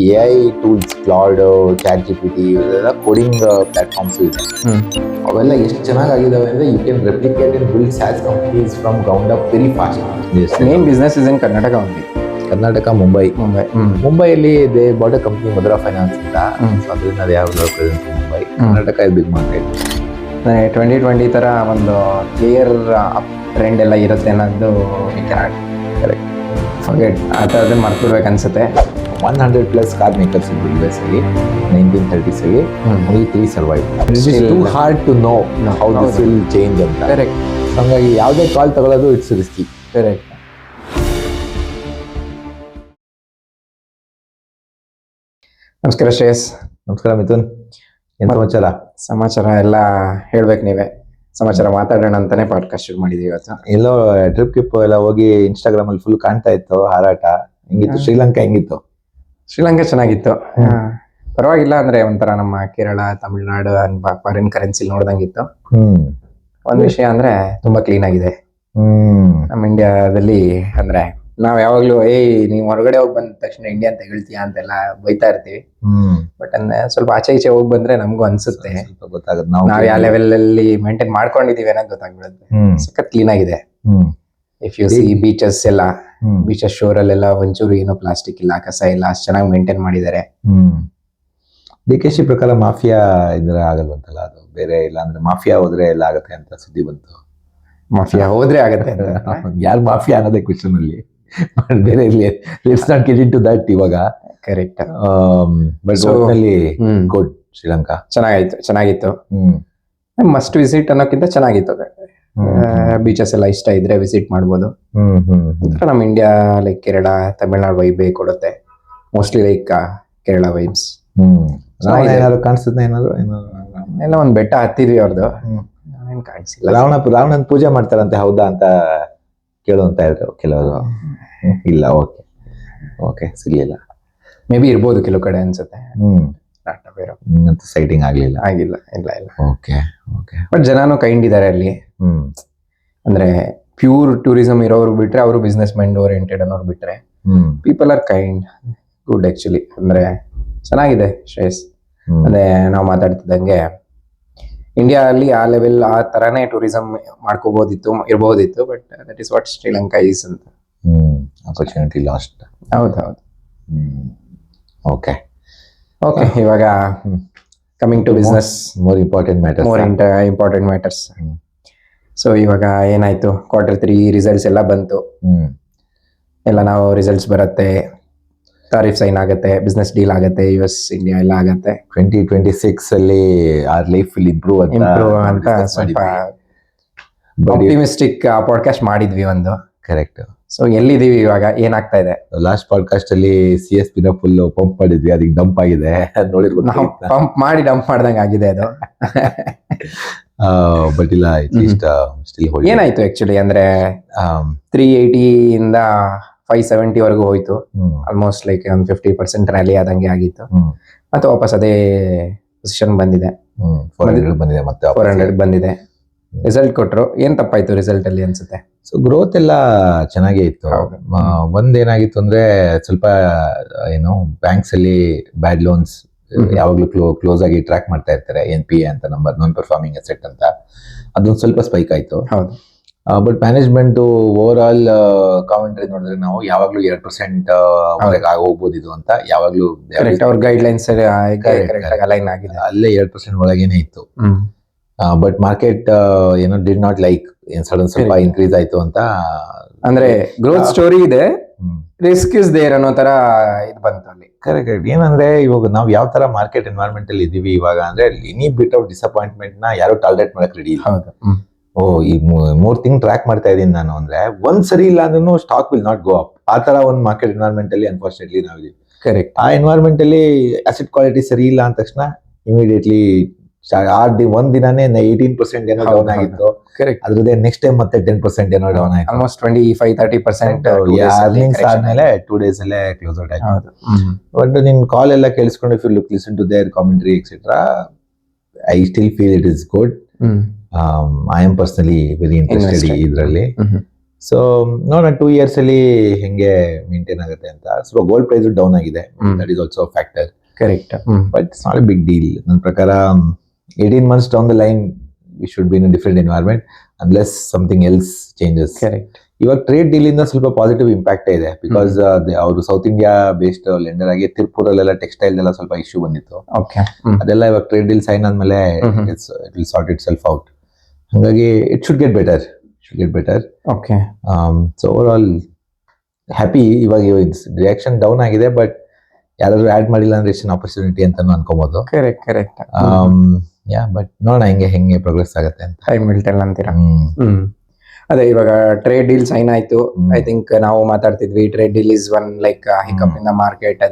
AI tools Claude, chat GPT ಇವೆಲ್ಲ coding platforms ಇದೆ. ಅವೆಲ್ಲ ಎಷ್ಟು ಚೆನ್ನಾಗಿದ್ದಾವೆ ಅಂದ್ರೆ you can replicate and build SaaS companies from ground up very fast. Main business is in Karnataka only. Karnataka, Mumbai. ಮುಂಬೈಯಲ್ಲಿ they bought a company Madhura finance ಅಂತ. So ಅದರಿಂದ they have presence in Mumbai. Karnataka is big market. 2020 ತರ ಒಂದು clear up trend ಎಲ್ಲ ಇರುತ್ತೆ ಅನ್ನೋದು correct forget ಆ ಥರದ್ದು ಮರ್ತಿಡ್ಬೇಕು ಅನ್ಸುತ್ತೆ. 100+ ಕಾರ್ ಮೇಕರ್ಸ್ ಇದ್ರು US ಅಲ್ಲಿ 1930s ಅಲ್ಲಿ. only 3 survived. It is too hard to know how this will change ಅಂತ. ಕರೆಕ್ಟ್. ಹಾಗಾಗಿ ಯಾವುದೇ ಕಾಲ್ ತಗೊಳ್ಳೋದು ಇಟ್ಸ್ ರಿಸ್ಕಿ. ಕರೆಕ್ಟ್. ನಮಸ್ಕಾರ ಶ್ರೇಯಸ್. ನಮಸ್ಕಾರ ಮಿಥುನ್. ಏನು ಸಮಾಚಾರ ಎಲ್ಲ ಹೇಳ್ಬೇಕು ನೀವೇ. ಸಮಾಚಾರ ಮಾತಾಡೋಣ ಅಂತಾನೆ ಪಾಡ್ಕಾಸ್ಟ್ ಶುರು ಮಾಡಿದೀವಿ ಇವತ್ತು. ಎಲ್ಲೋ ಟ್ರಿಪ್ ಎಲ್ಲ ಹೋಗಿ Instagram ಅಲ್ಲಿ ಫುಲ್ ಕಾಣ್ತಾ ಇತ್ತು ಹಾರಾಟ. ಹೆಂಗಿತ್ತು ಶ್ರೀಲಂಕಾ? ಹೆಂಗಿತ್ತು? ಶ್ರೀಲಂಕಾ ಚೆನ್ನಾಗಿತ್ತು. ಪರವಾಗಿಲ್ಲ. ಅಂದ್ರೆ ಒಂಥರ ನಮ್ಮ ಕೇರಳ, ತಮಿಳ್ನಾಡು ಫಾರಿನ್ ಕರೆನ್ಸಿ ನೋಡ್ದಂಗಿತ್ತು. ಒಂದ್ ವಿಷಯ ಅಂದ್ರೆ ತುಂಬಾ ಕ್ಲೀನ್ ಆಗಿದೆ. ನಮ್ಮ ಇಂಡಿಯಾದಲ್ಲಿ ಅಂದ್ರೆ ನಾವ್ ಯಾವಾಗ್ಲೂ ನೀವ್ ಹೊರಗಡೆ ಹೋಗಿ ಬಂದ ತಕ್ಷಣ ಇಂಡಿಯಾ ಅಂತ ಹೇಳ್ತೀಯಾ ಅಂತೆಲ್ಲ ಬೈತಾ ಇರ್ತೀವಿ. ಬಟ್ ಅಂದ್ರೆ ಸ್ವಲ್ಪ ಆಚೆ ಈಚೆ ಹೋಗಿ ಬಂದ್ರೆ ನಮ್ಗೂ ಅನ್ಸುತ್ತೆ ಗೊತ್ತಾಗುತ್ತೆ ನಾವ್ ಯಾವ ಲೆವೆಲ್ ಅಲ್ಲಿ ಮೇಂಟೈನ್ ಮಾಡ್ಕೊಂಡಿದೀವಿ ಅನ್ನೋದು ಗೊತ್ತಾಗ್ಬಿಡುತ್ತೆ. ಸಖತ್ ಕ್ಲೀನ್ ಆಗಿದೆ. ಇಫ್ ಯು ಸಿ ಬೀಚಸ್ ಎಲ್ಲ, ಬೀಚಸ್ ಶೋರ್ ಅಲ್ಲೆಲ್ಲ ಒಂಚೂರು ಏನೋ ಪ್ಲಾಸ್ಟಿಕ್ ಇಲ್ಲ, ಕಸ ಇಲ್ಲ, ಅಷ್ಟು ಚೆನ್ನಾಗಿ ಮೇಂಟೈನ್ ಮಾಡಿದ್ದಾರೆ. DKC ಪ್ರಕಾರ ಮಾಫಿಯಾ ಇದ್ರೆ ಆಗಲ್ವಂತಲ್ಲ, ಅದು ಬೇರೆ ಇಲ್ಲ ಅಂದ್ರೆ ಮಾಫಿಯಾ ಹೋದ್ರೆ ಎಲ್ಲ ಆಗತ್ತೆ ಅಂತ ಸುದ್ದಿ ಬಂತು. ಮಾಫಿಯಾ ಹೋದ್ರೆ ಆಗತ್ತೆ ಅಂತ ಯಾರು ಮಾಫಿಯಾ ಅನ್ನೋದೇ ಕ್ವೆಶ್ಚನ್ ಅಲ್ಲಿ ಬೇರೆ ಇರ್ಲಿ. Let's not get into that ಇವಾಗ. ಕರೆಕ್ಟ್. ಬಟ್ ಒಟ್ನಲ್ಲಿ ಗುಡ್. ಶ್ರೀಲಂಕಾ ಚೆನ್ನಾಗಿತ್ತು. ಮಸ್ಟ್ ವಿಸಿಟ್ ಅನ್ನೋಕ್ಕಿಂತ ಚೆನ್ನಾಗಿತ್ತು. ಬೀಚಸ್ ಎಲ್ಲ ಇಷ್ಟ ಇದ್ರೆ ವಿಸಿಟ್ ಮಾಡ್ಬೋದು. ನಮ್ಮ ಇಂಡಿಯಾ ಲೈಕ್ ಕೇರಳ, ತಮಿಳ್ನಾಡು ವೈಬೇ ಕೊಡುತ್ತೆ ಮೋಸ್ಟ್ಲಿ. ಲೈಕ್ ಕೇರಳ ವೈಬ್ಸ್ ಕಾಣಿಸುತ್ತೆ. ಎಲ್ಲ ಒಂದ್ ಬೆಟ್ಟ ಹತ್ತಿದ್ವಿ ಅವ್ರದ್ದು. ಕಾಣಿಸಿಲ್ಲ. ರಾವಣನ್ ಪೂಜೆ ಮಾಡ್ತಾರಂತೆ, ಹೌದಾ ಅಂತ ಕೇಳುವಂತ ಇದ್ರು ಕೆಲವರು. ಇಲ್ಲ, ಓಕೆ ಸಿಗ್ಲಿಲ್ಲ. ಮೇ ಬಿ ಇರ್ಬೋದು ಕೆಲವು ಕಡೆ ಅನ್ಸುತ್ತೆ. ಸೈಟಿಂಗ್ ಆಗಿಲ್ಲ. ಇಲ್ಲ. ಓಕೆ. ಬಟ್ ಜನನು ಕೈಂಡ್ ಇದಾರೆ ಅಲ್ಲಿ. ಅಂದ್ರೆ ಪ್ಯೂರ್ ಟೂರಿಸಂ ಇರೋರು ಬಿಟ್ರೆ, ಅವರು ಬಿಸ್ನೆಸ್ ಮೈಂಡ್ ಓರಿಯೆಂಟೆಡ್ ಅನ್ನೋರು ಬಿಟ್ರೆ people are kind, good actually. ಅಂದ್ರೆ ಚೆನ್ನಾಗಿದೆ ಶ್ರೇಯಸ್. ಅಂದ್ರೆ ನಾವು ಮಾತಾಡ್ತಿದ್ದಂಗೆ ಇಂಡಿಯಾ ಅಲ್ಲಿ ಆ ಲೆವೆಲ್ ಆ ತರಾನೇ ಟೂರಿಸಂ ಇರಬಹುದಿತ್ತು. But that is what Sri Lanka is ಅಂತ. Opportunity lost. ಹೌದು. ಓಕೆ. ಇವಾಗ coming to business, more important matters. So ಇವಾಗ ಏನಾಯ್ತು, Q3 ರಿಸಲ್ಟ್ಸ್ ಎಲ್ಲ ಬಂತು. ಎಲ್ಲ ನಾವು ರಿಸಲ್ಟ್ಸ್ ಬರುತ್ತೆ, ತಾರೀಫ್ ಸೈನ್ ಆಗುತ್ತೆ, ಬಿಸ್ನೆಸ್ ಡೀಲ್ ಆಗುತ್ತೆ, US ಇಂಡಿಯಾ ಎಲ್ಲ ಆಗುತ್ತೆ. 2026 ಅಲ್ಲಿ ಆರ್ ಲೈಫ್ ವಿಲ್ ಇಂಪ್ರೂವ್ ಅಂತ ಸ್ವಲ್ಪ ಆಪ್ಟಿಮಿಸ್ಟಿಕ್ ಪಾಡ್ಕಾಸ್ಟ್ ಮಾಡಿದ್ವಿ ಒಂದು. ಕರೆಕ್ಟ್. ಸೊ ಎಲ್ಲಿದೀವಿ ಇವಾಗ, ಏನಾಗ್ತಾ ಇದೆ? ಲಾಸ್ಟ್ ಪಾಡ್ಕಾಸ್ಟ್ ಅಲ್ಲಿ CSP ನ ಫುಲ್ ಪಂಪ್ ಮಾಡಿದ್ವಿ, ಅದಕ್ಕೆ ಡಂಪ್ ಆಗಿದೆ. ನೋಡಿರ್ಬೋದು. ಪಂಪ್ ಮಾಡಿ ಡಂಪ್ ಮಾಡ್ದಂಗೆ ಆಗಿದೆ ಅದು. ಬಟ್ ಇಲ್ಲ, ಸ್ಟಿಲ್ ಏನಾಯ್ತು ಆಕ್ಚುಲಿ ಅಂದ್ರೆ 380 ಇಂದ 570 ವರೆಗೂ ಹೋಯ್ತು. ಆಲ್ಮೋಸ್ಟ್ ಲೈಕ್ ಒಂದು 50% ರ್ಯಾಲಿ ಆದಂಗೆ ಆಗಿತ್ತು. ಮತ್ತೆ ವಾಪಸ್ ಅದೇ ಪೊಸಿಷನ್ ಬಂದಿದೆ. 400 ಬಂದಿದೆ, ಮತ್ತೆ 400 ಬಂದಿದೆ. ರಿಸಲ್ಟ್ ಕೊಟ್ರು. ಏನ್ ತಪ್ಪಾಯ್ತು ರಿಸಲ್ಟ್ ಅಲ್ಲಿ ಅನ್ಸುತ್ತೆ? ಸೊ ಗ್ರೋತ್ ಎಲ್ಲ ಚೆನ್ನಾಗೇ ಇತ್ತು. ಒಂದೇನಾಗಿತ್ತು ಅಂದ್ರೆ ಸ್ವಲ್ಪ ಬ್ಯಾಂಕ್ಸ್ ಅಲ್ಲಿ ಬ್ಯಾಡ್ ಲೋನ್ಸ್ ಯಾವಾಗ್ಲೂ ಕ್ಲೋಸ್ ಆಗಿ ಟ್ರ್ಯಾಕ್ ಮಾಡ್ತಾ ಇರ್ತಾರೆ. NPA ಅಂತ, ನಂಬರ್ ನಾನ್ ಪರ್ಫಾರ್ಮಿಂಗ್ ಅಸೆಟ್ ಅಂತ. ಅದೊಂದು ಸ್ವಲ್ಪ ಸ್ಪೈಕ್ ಆಯ್ತು. But management over all commentary ನೋಡಿದ್ರೆ ನಾವು ಯಾವಾಗ್ಲೂ 2% ಹೋಗ್ಬೋದು ಇದು ಅಂತ ಯಾವಾಗ್ಲೂ ಅವ್ರ ಗೈಡ್ ಲೈನ್ಸ್ ಅಲೈನ್ ಆಗಿದೆ. ಅಲ್ಲೇ 2% ಒಳಗೇನೆ ಇತ್ತು. But market did not like sudden ಸ್ವಲ್ಪ ಇನ್ಕ್ರೀಸ್ ಆಯ್ತು ಅಂತ. ಅಂದ್ರೆ ಗ್ರೋತ್ ಸ್ಟೋರಿ ಇದೆ, ರಿಸ್ಕ್ ಇಸ್ ದೇರ್ ಅನ್ನೋ ತರ ಇದು ಬಂತು ಅಲ್ಲಿ. ಕರೆಕ್ಟ್. ಏನಂದ್ರೆ ಇವಾಗ ನಾವು ಯಾವ ತರ ಮಾರ್ಕೆಟ್ ಎನ್ವೈರನ್ಮೆಂಟ್ ಅಲ್ಲಿ ಇದೀವಿ ಇವಾಗ ಅಂದ್ರೆ, ಎನಿ ಬಿಟ್ ಆಫ್ ಡಿಸಪಾಯಿಂಟ್ಮೆಂಟ್ ನ ಯಾರು ಟಾಲರೇಟ್ ಮಾಡಕ್ ರೆಡಿ ಇಲ್ಲ. ಈ 3 ತಿಂಗಳು ಟ್ರ್ಯಾಕ್ ಮಾಡ್ತಾ ಇದೀನಿ ನಾನು ಅಂದ್ರೆ, ಒಂದ್ ಸರಿ ಇಲ್ಲ ಅಂದ್ರೂ stock will not go up. ಆ ತರ ಒಂದು ಮಾರ್ಕೆಟ್ ಎನ್ವೈರನ್ಮೆಂಟ್ ಅಲ್ಲಿ ಅನ್ಫಾರ್ಚುನೇಟ್ಲಿ ನಾವಿದೀವಿ. ಕರೆಕ್ಟ್. ಆ ಎನ್ವೈರನ್ಮೆಂಟ್ ಅಲ್ಲಿ ಅಸೆಟ್ ಕ್ವಾಲಿಟಿ ಸರಿ ಇಲ್ಲ ಅಂದ ತಕ್ಷಣ ಇಮಿಡಿಯೇಟ್ಲಿ ಒಂದ್ ದಿನಾನೇ 18% ಏನೋ ಡೌನ್ ಆಗಿತ್ತು. ಅದ್ರದ್ದೇ ನೆಕ್ಸ್ಟ್ ಟೈಮ್ ಮತ್ತೆ 10% ಏನೋ ಡೌನ್ ಆಯ್ತು. ಆಲ್ಮೋಸ್ಟ್ 25-30% ಅರ್ನಿಂಗ್ಸ್ ಆದ್ಮೇಲೆ 2 days ಅಲ್ಲೇ ಕ್ಲೋಸ್ ಔಟ್ ಆಯ್ತು. ಬಟ್ ನಿನ್ ಕಾಲ್ ಎಲ್ಲ ಕೇಳಿಸ್ಕೊಂಡು, if you listen to their commentary etcetera, I still feel it is good. I am personally very interested ಇದರಲ್ಲಿ. ಸೊ ನೋಡೋಣ 2 years ಅಲ್ಲಿ ಹೆಂಗೆ ಮೇಂಟೈನ್ ಆಗುತ್ತೆ ಅಂತ. ಸ್ವಲ್ಪ ಗೋಲ್ಡ್ ಪ್ರೈಸ್ ಡೌನ್ ಆಗಿದೆ, that is also factor. Correct. But it's not a big deal. ನನ್ನ ಪ್ರಕಾರ 18 months down the line we should be in different environment unless something else changes. Correct. ಇವಾಗ trade deal ಇಂದ ಸ್ವಲ್ಪ positive impact ಇದೆ, because ಅವರು south India based lender ಆಗಿ ತಿರುಪುರಲ್ಲೆಲ್ಲ textile ಎಲ್ಲ ಸ್ವಲ್ಪ ಇಶ್ಯೂ ಬಂದಿತ್ತು. ಓಕೆ. ಅದೆಲ್ಲ ಇವಾಗ ಟ್ರೇಡ್ ಡೀಲ್ ಸೈನ್ ಆದ್ಮೇಲೆ it will sort itself out. ಹಾಗಾಗಿ it should get better. Okay. So overall happy. ಇವಾಗ ರಿಯಾಕ್ಷನ್ ಡೌನ್ ಆಗಿದೆ, ಬಟ್ ಯಾರಾದ್ರೂ ಆಡ್ ಮಾಡಿಲ್ಲ ಅಂದ್ರೆ ಎಷ್ಟು ಆಪರ್ಚುನಿಟಿ ಅಂತಾನು ಅನ್ಕೋಬಹುದು. ಕರೆಕ್ಟ್. ಯಾ, ಬಟ್ ನೋಡೋಣ ಹೆಂಗೆ ಪ್ರೋಗ್ರೆಸ್ ಆಗುತ್ತೆ ಅಂತ. ಟೈಮ್ ವಿಲ್ ಟೆಲ್ ಅಂತೀರಾ? ಅದೇ ಇವಾಗ ಟ್ರೇಡ್ ಡೀಲ್ ಸೈನ್ ಆಯ್ತು. ಐ ಥಿಂಕ್ ನಾವು ಮಾತಾಡ್ತಿದ್ವಿ, trade deal is one like hiccup in the market.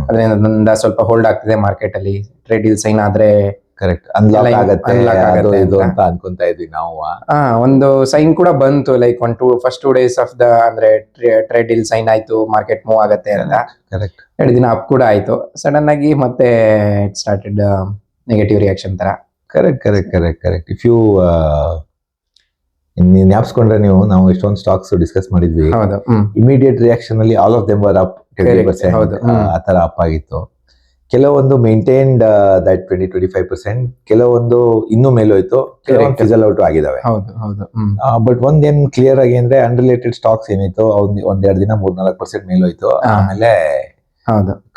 ಅದರಿಂದ ಸ್ವಲ್ಪ ಹೋಲ್ಡ್ ಆಗ್ತಿದೆ ಮಾರ್ಕೆಟ್ ಅಲ್ಲಿ. ಟ್ರೇಡ್ ಡೀಲ್ ಸೈನ್ ಆದ್ರೆ ಕರೆಕ್ಟ್ ಅನ್ಲಾಕ್ ಆಗುತ್ತೆ ಇದು ಅಂತ ಅನ್ಕೊಂತ ಇದ್ವಿ ನಾವು. ಒಂದು ಸೈನ್ ಕೂಡ ಬಂತು, like first 2 days of the ಅಂದ್ರೆ ಟ್ರೇಡ್ ಡೀಲ್ ಸೈನ್ ಆಯ್ತು, ಮಾರ್ಕೆಟ್ ಮೂವ್ ಆಗುತ್ತೆ ಅಂತ. ಕರೆಕ್ಟ್. 2 ದಿನ ಅಪ್ ಕೂಡ ಆಯ್ತು. ಸಡನ್ ಆಗಿ ಮತ್ತೆ ಇಟ್ ಸ್ಟಾರ್ಟೆಡ್ ನೆಗೆಟಿವ್ ರಿಯಾಕ್ಷನ್ ತರ. ಕರೆಕ್ಟ್. ಇಫ್ ಯು ಜ್ಞಾಪಿಸ್ಕೊಂಡ್ರೆ ನಾವು ಎಷ್ಟೊಂದು ಸ್ಟಾಕ್ಸ್ ಡಿಸ್ಕಸ್ ಮಾಡಿದ್ವಿ. ಹೌದು. ಇಮಿಡಿಯೇಟ್ ರಿಯಾಕ್ಷನ್ ಅಲ್ಲಿ all of them were up 20%. ಆ ತರ ಅಪ್ ಆಗಿತ್ತು. ಕೆಲವೊಂದು ಮೇಂಟೈನ್ಡ್ ದಟ್ 20-25%, ಕೆಲವೊಂದು ಇನ್ನೂ ಮೇಲೋಯ್ತು, ಕೆಲವೊಂದು ಫಿಸಲ್ ಔಟ್ ಆಗಿದಾವೆ. ಬಟ್ ಒಂದೇನ್ ಕ್ಲಿಯರ್ ಆಗಿ ಅಂದ್ರೆ ಅನ್ರಿಲೇಟೆಡ್ ಸ್ಟಾಕ್ಸ್ ಏನಿತ್ತು ಒಂದೆರಡು ದಿನ 3-4% ಮೇಲೋಯ್ತು, ಆಮೇಲೆ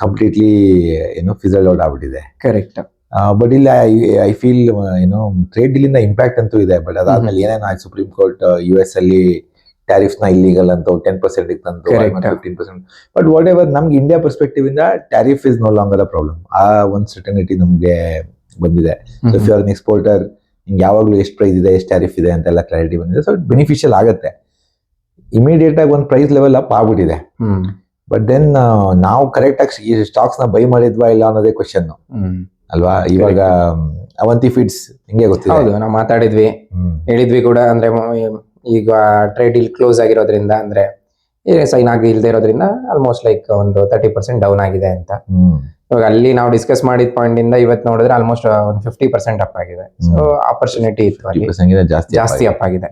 ಕಂಪ್ಲೀಟ್ಲಿ ಫಿಸಲ್ ಔಟ್ ಆಗ್ಬಿಟ್ಟಿದೆ. ಕರೆಕ್ಟ್. ಬಟ್ ಇಲ್ಲ, ಐ ಫೀಲ್ ಟ್ರೇಡ್ ಡೀಲ್ ಇಂದ ಇಂಪ್ಯಾಕ್ಟ್ ಅಂತೂ ಇದೆ. ಬಟ್ ಅದಾದ್ಮೇಲೆ ಏನೇನು ಆಯ್ತು, ಸುಪ್ರೀಂ ಕೋರ್ಟ್ US ಅಲ್ಲಿ ಟ್ಯಾರಿಫ್ಸ್ ನ ಇಲ್ಲಿಗಲ್ ಅಂತ 10% ಇತ್ತಂತ 15%. ಬಟ್ ವಾಟ್ ಎವರ್, ನಮ್ಗೆ ಇಂಡಿಯಾ ಪರ್ಸ್ಪೆಕ್ಟಿವ್ ಇಂದ tariff is no longer a problem. ಆ ಒಂದು ಸರ್ಟನಿಟಿ ನಮ್ಗೆ ಬಂದಿದೆ. So if you are an exporter, ನಿಮ್ಗೆ ಯಾವಾಗ್ಲೂ ಎಷ್ಟು ಪ್ರೈಸ್ ಇದೆ, ಎಷ್ಟು ಟ್ಯಾರಿಫ್ ಇದೆ ಅಂತೆಲ್ಲ ಕ್ಲಾರಿಟಿ ಬಂದಿದೆ. ಸೊ ಇಟ್ ಬೆನಿಫಿಷಿಯಲ್ ಆಗುತ್ತೆ. ಇಮಿಡಿಯೇಟ್ ಆಗಿ ಒಂದು ಪ್ರೈಸ್ ಲೆವೆಲ್ ಅಪ್ ಆಗ್ಬಿಟ್ಟಿದೆ. ಬಟ್ ದೆನ್ ನಾವು ಕರೆಕ್ಟ್ ಆಗಿ ಈ ಸ್ಟಾಕ್ಸ್ ನ ಬೈ ಮಾಡಿದ್ವಾ ಇಲ್ಲ ಅನ್ನೋದೇ ಕ್ವಶನ್ ಅಲ್ವಾ. ಇವಾಗ ಅವಂತಿ ಫೀಡ್ಸ್ ಹಿಂಗೆ ಗೊತ್ತಿದೆ. ಹೌದು, ನಾವು ಮಾತಾಡಿದ್ವಿ, ಹೇಳಿದ್ವಿ ಕೂಡ. ಅಂದ್ರೆ ಈಗ ಟ್ರೇಡ್ ಡೀಲ್ ಕ್ಲೋಸ್ ಆಗಿರೋದ್ರಿಂದ, ಅಂದ್ರೆ ಸೈನ್ ಆಗಿ ಇಲ್ದೇ ಇರೋದ್ರಿಂದ ಆಲ್ಮೋಸ್ಟ್ ಲೈಕ್ ಒಂದು 30% ಡೌನ್ ಆಗಿದೆ ಅಂತ. ಇವಾಗ ಅಲ್ಲಿ ನಾವು ಡಿಸ್ಕಸ್ ಮಾಡಿದ ಪಾಯಿಂಟ್ ಇಂದ ಇವತ್ತು ನೋಡಿದ್ರೆ ಆಲ್ಮೋಸ್ಟ್ ಒಂದು 50% ಅಪ್ ಆಗಿದೆ. ಸೊ ಆಪರ್ಚುನಿಟಿ ಇತ್ತು ಅಲ್ಲಿ, ಜಾಸ್ತಿ ಅಪ್ ಆಗಿದೆ.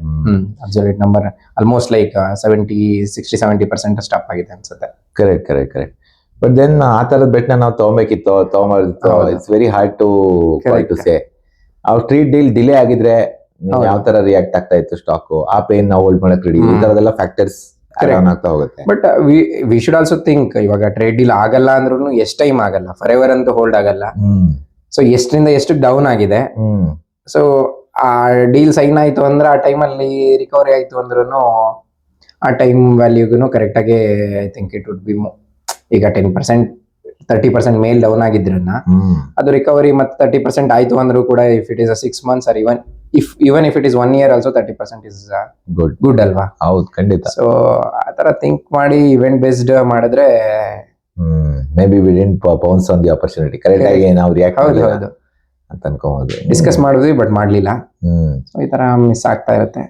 ಅಬ್ಸಲ್ಯೂಟ್ ನಂಬರ್ ಆಲ್ಮೋಸ್ಟ್ ಲೈಕ್ 60-70% ಅಷ್ಟು ಅಪ್ ಆಗಿದೆ ಅನ್ಸುತ್ತೆ. ಕರೆಕ್ಟ್. ಬಟ್ ದೆನ್ ಆ ತರದ ಬೆಟ್ನ ನಾವು ತಗೊಂಬರ್ದಿತ್ತು. It's very hard to say. ಅವ್ರ ಟ್ರೇಡ್ ಡೀಲ್ ಡಿಲೇ ಆಗಿದ್ರೆ ಯಾವ ತರ ರಿಯಾಕ್ಟ್ ಆಗ್ತಾ ಇತ್ತು ಸ್ಟಾಕ್, ಆ ಪೇನ್ ನಾವು ಹೋಲ್ಡ್ ಮಾಡಕ್ ರೆಡಿ. ಈ ತರದೆಲ್ಲ ಫ್ಯಾಕ್ಟರ್ಸ್ ಆಗ್ತಾ ಹೋಗುತ್ತೆ. But we should also think, ಇವಾಗ ಟ್ರೇಡ್ ಡೀಲ್ ಆಗಲ್ಲ ಅಂದ್ರೂ ಎಷ್ಟು ಟೈಮ್ ಆಗಲ್ಲ, ಫಾರ್ ಎವರ್ ಅಂತೂ ಹೋಲ್ಡ್ ಆಗಲ್ಲ. ಸೊ ಎಷ್ಟರಿಂದ ಎಷ್ಟು ಡೌನ್ ಆಗಿದೆ. ಸೊ ಆ ಡೀಲ್ ಸೈನ್ ಆಯ್ತು ಅಂದ್ರೆ ಆ ಟೈಮಲ್ಲಿ ರಿಕವರಿ ಆಯ್ತು ಅಂದ್ರೂ ಆ ಟೈಮ್ ವ್ಯಾಲ್ಯೂಗೂ ಕರೆಕ್ಟ್ ಆಗಿ I think it would be ಈಗ 10%-30% ಮೇಲ್ ಡೌನ್ ಆಗಿದ್ರನ್ನ ಅದು ರಿಕವರಿ ಮತ್ತೆ 30% ಆಯ್ತು ಅಂದ್ರೂ ಕೂಡ, if it is 6 months or even if it is 1 year also 30% is good ಅಲ್ವಾ? ಹೌದು, ಖಂಡಿತ. ಸೊ ಆತರ ಥಿಂಕ್ ಮಾಡಿ ಇವೆಂಟ್ ಬೇಸ್ಡ್ ಮಾಡಿದ್ರೆ maybe we didn't pounce on the opportunity. Correct ಆಗಿ ನಾವು ರಿಯಾಕ್ಟ್ ಮಾಡಬಹುದು ಅಂತ ಅನ್ಕೋಬಹುದು. ಡಿಸ್ಕಸ್ ಮಾಡಿದ್ವಿ ಬಟ್ ಮಾಡ್ಲಿಲ್ಲ. ಸೊ ಈ ತರ ಮಿಸ್ ಆಗ್ತಾ ಇರುತ್ತೆ.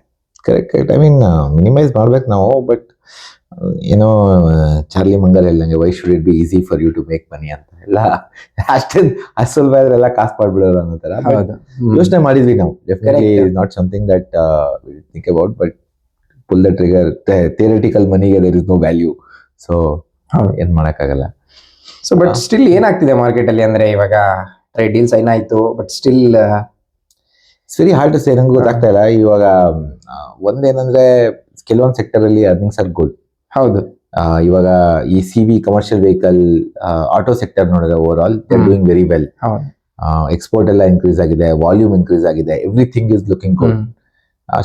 ಕರೆಕ್ಟ್. ಐ ಮೀನ್ ಮಿನಿಮೈಸ್ ಮಾಡ್ಬೇಕು ನಾವು. ಬಟ್ ಚಾರ್ಲಿ ಮಂಗಲ್ ಹೇಳ್ದಂಗೆ why should it be easy for you to make money ಅಂತ ಎಲ್ಲ ಅಷ್ಟು ಸ್ವಲ್ಪ ಆದ್ರೆ ಎಲ್ಲ ಕಾಸು ಮಾಡ್ಬಿಡೋರು ಅನ್ನೋ ತರ ಯೋಚನೆ ಮಾಡಿದ್ವಿ ನಾವು. Definitely not something that think about, but pull the trigger. Theoretical ಮನಿಗೆ there is no value. So ಏನ್ ಮಾಡಕ್ಕಾಗಲ್ಲ. ಸೊ ಬಟ್ ಸ್ಟಿಲ್ ಏನಾಗ್ತಿದೆ ಮಾರ್ಕೆಟ್ ಅಲ್ಲಿ ಅಂದ್ರೆ, ಇವಾಗ ಟ್ರೇಡ್ ಡೀಲ್ ಸೈನ್ ಆಯ್ತು, but still it's very hard to say. ನಂಗೆ ಗೊತ್ತಾಗ್ತಾ ಇಲ್ಲ. ಇವಾಗ ಒಂದೇನಂದ್ರೆ ಕೆಲವೊಂದು ಸೆಕ್ಟರ್ ಅಲ್ಲಿ ಅರ್ನಿಂಗ್ಸ್ ಆರ್ ಗುಡ್. ಹೌದು. ಇವಾಗ ಈ CV commercial vehicle, auto sector ನೋಡಿದ್ರೆ overall they are doing very well. Export ಎಲ್ಲ ಇನ್ಕ್ರೀಸ್ ಆಗಿದೆ, ವಾಲ್ಯೂಮ್ ಇನ್ಕ್ರೀಸ್ ಆಗಿದೆ, everything is looking good.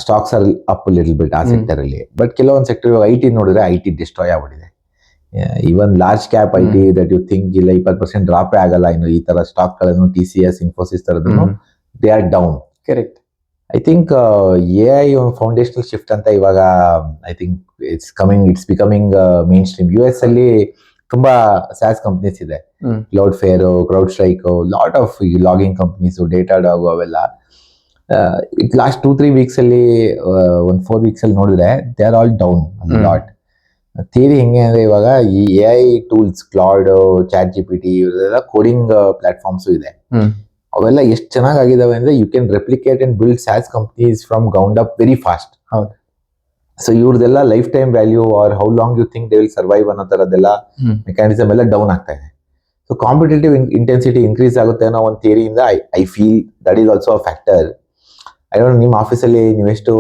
Stocks are up little bit ಆ ಸೆಕ್ಟರ್ ಅಲ್ಲಿ. ಬಟ್ ಕೆಲವೊಂದು ಸೆಕ್ಟರ್ IT ನೋಡಿದ್ರೆ IT ಡಿಸ್ಟ್ರಾಯ್ ಆಗ್ಬಿಟ್ಟಿದೆ. Even large cap IT that you think ಇಲ್ಲ 20% drop ಆಗಲ್ಲ, ಇನ್ನು ಈ ತರ ಸ್ಟಾಕ್ ಗಳನ್ನು TCS, ಇನ್ಫೋಸಿಸ್ ತರದನ್ನು they are down. Correct. I think AI foundational shift ಅಂತ ಇವಾಗ I think it's becoming mainstream. US ಅಲ್ಲಿ ತುಂಬಾ SaaS ಕಂಪ್ನೀಸ್ ಇದೆ, Cloudflare, CrowdStrike, lot of logging companies, Datadog ಅವೆಲ್ಲ. ಲಾಸ್ಟ್ 2-3 ವೀಕ್ಸ್ ಅಲ್ಲಿ, 1-4 ವೀಕ್ಸ್ ಅಲ್ಲಿ ನೋಡಿದ್ರೆ they are all down lot. Theory ಹೆಂಗೆ ಅಂದ್ರೆ, ಇವಾಗ ಈ AI ಟೂಲ್ಸ್, ಕ್ಲೌಡ್, ChatGPT ಇವರೆಲ್ಲ ಕೋಡಿಂಗ್ ಪ್ಲಾಟ್ಫಾರ್ಮ್ಸ್ ಇದೆ. ಅವೆಲ್ಲ ಎಷ್ಟು ಚೆನ್ನಾಗಿದಾವೆ ಅಂದ್ರೆ you can replicate and build SaaS companies from ground up very fast. So ಇವ್ರದೆಲ್ಲ lifetime value are how long you think they will survive ಅನ್ನೋ ಥರದ್ದೆಲ್ಲ ಮೆಕ್ಯಾನಿಸಮ್ ಎಲ್ಲ ಡೌನ್ ಆಗ್ತಾ ಇದೆ. ಸೊ ಕಾಂಪಿಟೇಟಿವ್ ಇಂಟೆನ್ಸಿಟಿ ಇನ್ಕ್ರೀಸ್ ಆಗುತ್ತೆ ಅನ್ನೋ ಒಂದು ಥಿಯರಿಯಿಂದ I feel that is also a factor. I don't ನಿಮ್ಮ ಆಫೀಸಲ್ಲಿ ನೀವೆಷ್ಟು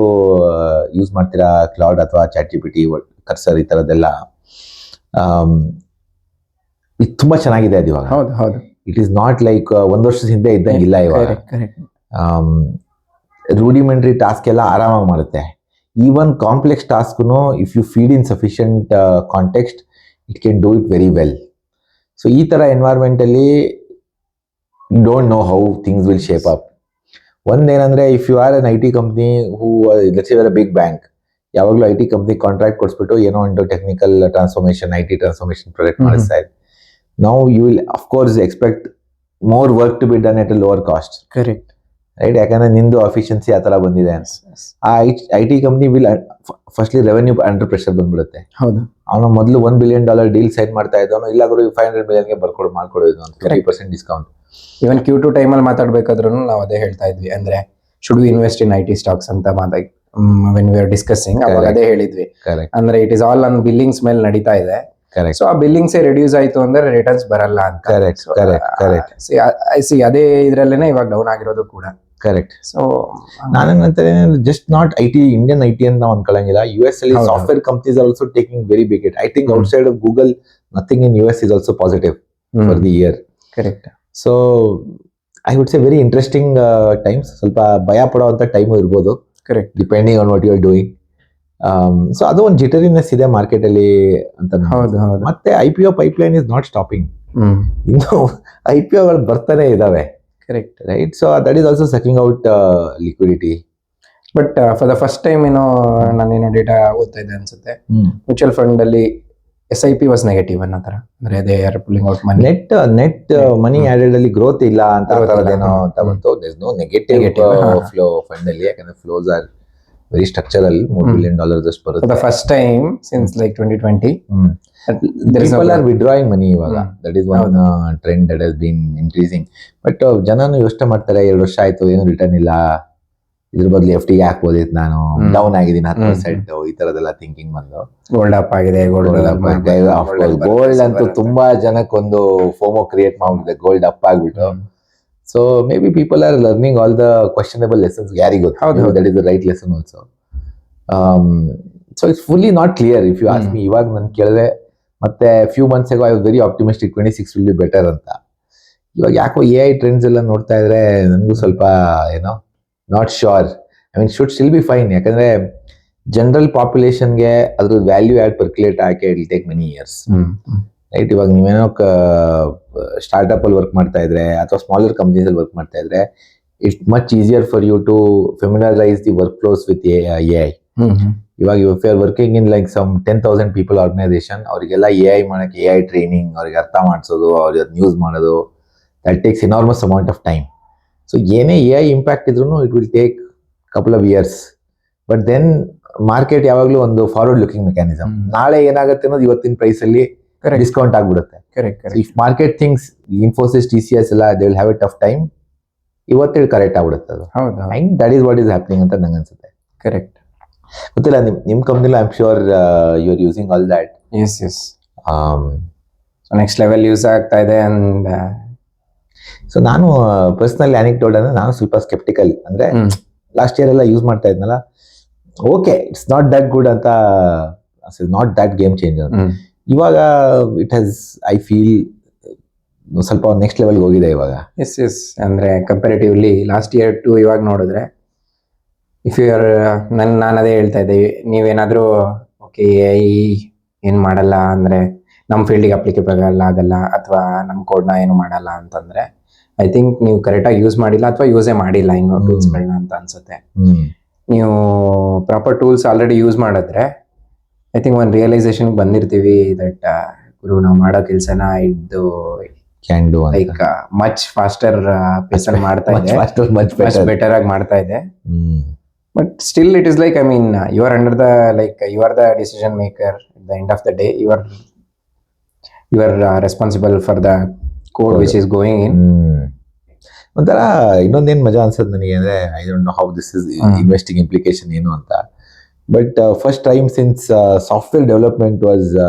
ಯೂಸ್ ಮಾಡ್ತೀರಾ ಕ್ಲೌಡ್ ಅಥವಾ chat G P T, Cursor, ಈ ಥರದ್ದೆಲ್ಲ ಇದು ತುಂಬ ಚೆನ್ನಾಗಿದೆ ಅದು ಇವಾಗ. ಹೌದು ಹೌದು. ಇಟ್ ಈಸ್ ನಾಟ್ ಲೈಕ್ ಒಂದು ವರ್ಷದ ಹಿಂದೆ ಇದ್ದಂಗಿಲ್ಲ ಇವಾಗ. ರೂಡಿಮೆಂಟ್ರಿ ಟಾಸ್ಕ್ ಎಲ್ಲ ಆರಾಮಾಗಿ ಮಾಡುತ್ತೆ. ಈವನ್ ಕಾಂಪ್ಲೆಕ್ಸ್ ಟಾಸ್ಕ್ನು if you feed in sufficient context it can do it very well. So ಈ ಥರ ಎನ್ವೈರ್ಮೆಂಟಲ್ಲಿ you don't know how things will shape up. ಒಂದೇನಂದ್ರೆ if you are an I T company who let's say big bank, ಯಾವಾಗಲೂ I T company contract ಕೊಡಿಸ್ಬಿಟ್ಟು ಏನೋ ಒಂದು technical transformation, I T transformation project ಮಾಡಿಸ್ತಾ ಇದೆ. Now you will of course expect more work to be done at a lower cost. Correct right, ಯಾಕಂದ್ರೆ ನಿಂದು ಅಫಿಷಿಯನ್ಸಿ ಆ ಥರ ಬಂದಿದೆ ಅಂತ. ಆ I T company will firstly revenue under pressure ಬಂದ್ಬಿಡುತ್ತೆ. ಹೌದು. ಅವನು ಮೊದಲು $1 billion ಡೀಲ್ ಸೈನ್ ಮಾಡ್ತಾ ಇದ್ದವನು ಇಲ್ಲ ಗುರು $500 million ಮಾಡ್ಕೊಡೋದು ಅಂತ 50% ಡಿಸ್ಕೌಂಟ್. ಇವನ್ Q2 ಟೈಮಲ್ಲಿ ಮಾತಾಡ್ಬೇಕಾದ್ರೂ ನಾವು ಅದೇ ಹೇಳ್ತಾ ಇದ್ವಿ, ಅಂದ್ರೆ should we invest in I T stocks ಅಂತ ವೆನ್ ವಿ ಆರ್ ಡಿಸ್ಕಸಿಂಗ್ ಅವಾಗ ಅದೇ ಹೇಳಿದ್ವಿ. ಅಂದ್ರೆ it is all on Billings ಮೇಲೆ ನಡೀತಾ ಇದೆ. ಸೊ ಆ ಬಿಲ್ಲಿಂಗ್ಸ್ ರೆಡ್ಯೂಸ್ ಆಯ್ತು ಅಂದ್ರೆ ರಿಟರ್ನ್ಸ್ ಬರಲ್ಲ ಅಂತ. ಅದೇ ಇದ್ರಲ್ಲೇನೆ ಇವಾಗ ಡೌನ್ ಆಗಿರೋದು ಕೂಡ. ಕರೆಕ್ಟ್. ಸೊ ನಾನೇನಂತ just not I T, Indian I T ಅಂತ ನಾವು ಅನ್ಕೊಳ್ಳಂಗಿಲ್ಲ. US ಅಲ್ಲಿ software companies are also taking very big hit. I think outside of Google nothing in US is also positive for the year. Correct. So I would say very interesting times. ಸ್ವಲ್ಪ ಭಯ ಪಡೋವಂಥ time ಇರ್ಬೋದು. Correct. Depending on what you are doing. So ಅದು ಒಂದು jitteriness ಇದೆ market ಅಲ್ಲಿ ಅಂತ. ಮತ್ತೆ IPO pipeline is not stopping. ಇನ್ನು IPOಗಳು ಬರ್ತಾನೆ ಇದಾವೆ. Correct. Right. So that is also sucking out liquidity. But for the first time ನಾನೇನೋ ಡೇಟಾ ಓದ್ತಾ ಇದ್ದೆ ಅನ್ಸುತ್ತೆ, ಮ್ಯೂಚುವಲ್ ಫಂಡ್ ಅಲ್ಲಿ SIP ವಾಸ್ ನೆಗೆಟಿವ್ ಅನ್ನೋ ತರ. ಅಂದ್ರೆ they are pulling out money. Net money added ಅಲ್ಲಿ ಗ್ರೋತ್ ಇಲ್ಲ ಅಂತ ಏನೋ ಅಂತ ಬಂತು. There is no negative flow fund ಅಲ್ಲಿ, ಯಾಕಂದ್ರೆ flows are very structural. $3 billion ಅಷ್ಟು ಬರುತ್ತೆ. For the first time since like 2020 people are withdrawing money ಇವಾಗ. That is one trend that has been increasing. But ಜನನು ಯೋಚನೆ ಮಾಡ್ತಾರೆ 2 ವರ್ಷ ಆಯ್ತು ಏನು ರಿಟರ್ನ್ ಇಲ್ಲ, ಇದ್ರ ಬದಲು FD ಗೆ ಹಾಕ್ಬೋದಿತ್ತು, ನಾನು ಡೌನ್ ಆಗಿದ್ದೀನಿ 10%, ಈ ತರದೆಲ್ಲ ಥಿಂಕಿಂಗ್ ಬಂದು. ಗೋಲ್ಡ್ ಅಪ್ ಆಗಿದೆ. ಗೋಲ್ಡ್ ಅಂತೂ ತುಂಬಾ ಜನಕ್ಕೊಂದು ಫೋಮೋ ಕ್ರಿಯೇಟ್ ಮಾಡ್ಬಿಟ್ಟಿದೆ ಗೋಲ್ಡ್ ಅಪ್ ಆಗ್ಬಿಟ್ಟು. So maybe people are learning all the questionable lessons. ಯಾರಿಗೂ that is the right lesson also. So it's fully not clear if you ask me. ಇವಾಗ ನಾನು ಕೇಳಿದ್ರೆ ಮತ್ತೆ few months ago I was very optimistic 26 will be better ಅಂತ. ಇವಾಗ ಯಾಕೋ AI trends ಎಲ್ಲ ನೋಡ್ತಾ ಇದ್ರೆ ನನಗೂ ಸ್ವಲ್ಪ ಏನೋ not sure. I mean should still be fine, ಯಾಕಂದ್ರೆ ಜನರಲ್ ಪಾಪ್ಯುಲೇಷನ್ಗೆ ಅದ್ರ ವ್ಯಾಲ್ಯೂ ಆ್ಯಡ್ ಪರ್ಕ್ಯುಲೇಟ್ ಆಗಿ it will take many years. Right. ಇವಾಗ ನೀವೇನೋ ಸ್ಟಾರ್ಟ್ಅಪ್ ಅಲ್ಲಿ ವರ್ಕ್ ಮಾಡ್ತಾ ಇದ್ರೆ ಅಥವಾ ಸ್ಮಾಲರ್ ಕಂಪ್ನೀಸ್ ಅಲ್ಲಿ ವರ್ಕ್ ಮಾಡ್ತಾ ಇದ್ರೆ it's much easier for you to familiarise the workflows with AI. ಇವಾಗ if you are working in like some 10,000 people organisation, ಅವರಿಗೆಲ್ಲ AI ಮಾಡಕ್ಕೆ AI ಟ್ರೈನಿಂಗ್, ಅವ್ರಿಗೆ ಅರ್ಥ ಮಾಡಿಸೋದು, ಅವ್ರಿಗೆ ಅದನ್ನ ಯೂಸ್ ಮಾಡೋದು, that takes enormous amount of time. So ಏನೇ AI ಇಂಪ್ಯಾಕ್ಟ್ ಇದ್ರೂ it will take couple of years. But then market ಯಾವಾಗಲೂ ಒಂದು ಫಾರ್ವರ್ಡ್ ಲುಕಿಂಗ್ ಮೆಕ್ಯಾನಿಸಮ್. ನಾಳೆ ಏನಾಗುತ್ತೆ ಅನ್ನೋದು ಇವತ್ತಿನ ಪ್ರೈಸ್ ಅಲ್ಲಿ ಡಿಸ್ಕೌಂಟ್ ಆಗ್ಬಿಡುತ್ತೆ. If market things Infosys TCS ಎಲ್ಲ they will have a tough time, ಇವತ್ತೇ ಕರೆಕ್ಟ್ ಆಗ್ಬಿಡುತ್ತೆ ಅದು. And that is what is happening ಅಂತ ನಂಗೆ ಅನ್ಸುತ್ತೆ. ಕರೆಕ್ಟ್. ಗೊತ್ತಿಲ್ಲ ನಿಮ್ ಕಂಪ್ನಿಲಿ I am sure you are using all that. Yes. Next level use ಆಗ್ತಾ ಇದೆ. ಅಂಡ್ ಸೊ ನಾನು ಪರ್ಸನಲಿ ಅನಿಕ್ಡೋಟ್ ಅಂದ್ರೆ ನಾನು ಸ್ವಲ್ಪ ಸ್ಕೆಪ್ಟಿಕಲ್. ಅಂದ್ರೆ ಲಾಸ್ಟ್ ಇಯರ್ ಎಲ್ಲ ಯೂಸ್ ಮಾಡ್ತಾ ಇದ್ನಲ್ಲ, okay it's not that good ಅಂತ, ನಾಟ್ ದಟ್ ಗೇಮ್ ಚೇಂಜರ್. ಇವಾಗ ಇಟ್ ಹ್ಯಾಸ್ ಐ ಫೀಲ್ ಸ್ವಲ್ಪ ನೆಕ್ಸ್ಟ್ ಲೆವೆಲ್ಗೆ ಹೋಗಿದೆ ಇವಾಗ. ಎಸ್. ಅಂದ್ರೆ ಕಂಪ್ಯಾರಿಟಿವ್ಲಿ ಲಾಸ್ಟ್ ಇಯರ್ ಟು ಇವಾಗ ನೋಡಿದ್ರೆ ಇಫ್ ಯು ಆರ್ ನಾನು ಅದೇ ಹೇಳ್ತಾ ಇದ್ದೆ, ನೀವೇನಾದ್ರೂ ಓಕೆ AI ಏನು ಮಾಡಲ್ಲ ಅಂದ್ರೆ ನಮ್ಮ ಫೀಲ್ಡಿಗೆ ಅಪ್ಲಿಕೇಬಲ್ ಆಗಲ್ಲ ಅಥವಾ ನಮ್ಮ ಕೋಡ್ನ ಏನು ಮಾಡಲ್ಲ ಅಂತಂದ್ರೆ ಐ ಥಿಂಕ್ ನೀವು ಕರೆಕ್ಟಾಗಿ ಯೂಸ್ ಮಾಡಿಲ್ಲ ಅಥವಾ ಯೂಸೇ ಮಾಡಿಲ್ಲ ಇನ್ನೂ ಟೂಲ್ಸ್ಗಳನ್ನ ಅಂತ ಅನ್ಸುತ್ತೆ. ನೀವು ಪ್ರಾಪರ್ ಟೂಲ್ಸ್ ಆಲ್ರೆಡಿ ಯೂಸ್ ಮಾಡಿದ್ರೆ ಐ ಥಿಂಕ್ ಒಂದು ರಿಯಲೈಸೇಷನ್ ಬಂದಿರ್ತೀವಿ ದಟ್ ಗುರು ನಾವು ಮಾಡೋ ಕೆಲಸನ ಇದ್ದು can do like much faster ಪೇಸಲ್ಲಿ ಮಾಡ್ತಾ ಇದೆ, ಮಚ್ ಬೆಟರ್ ಆಗಿ ಮಾಡ್ತಾ ಇದೆ. But still it is like I mean you are under the like you are the decision maker at the end of the day. You are responsible for the code which is going in. ಒಂಥರ ಇನ್ನೊಂದೇನು ಮಜಾ ಅನ್ಸದ್ ನನಗೆ ಅಂದ್ರೆ I don't know how this is investing implication ಏನು ಅಂತ. But first time since software development was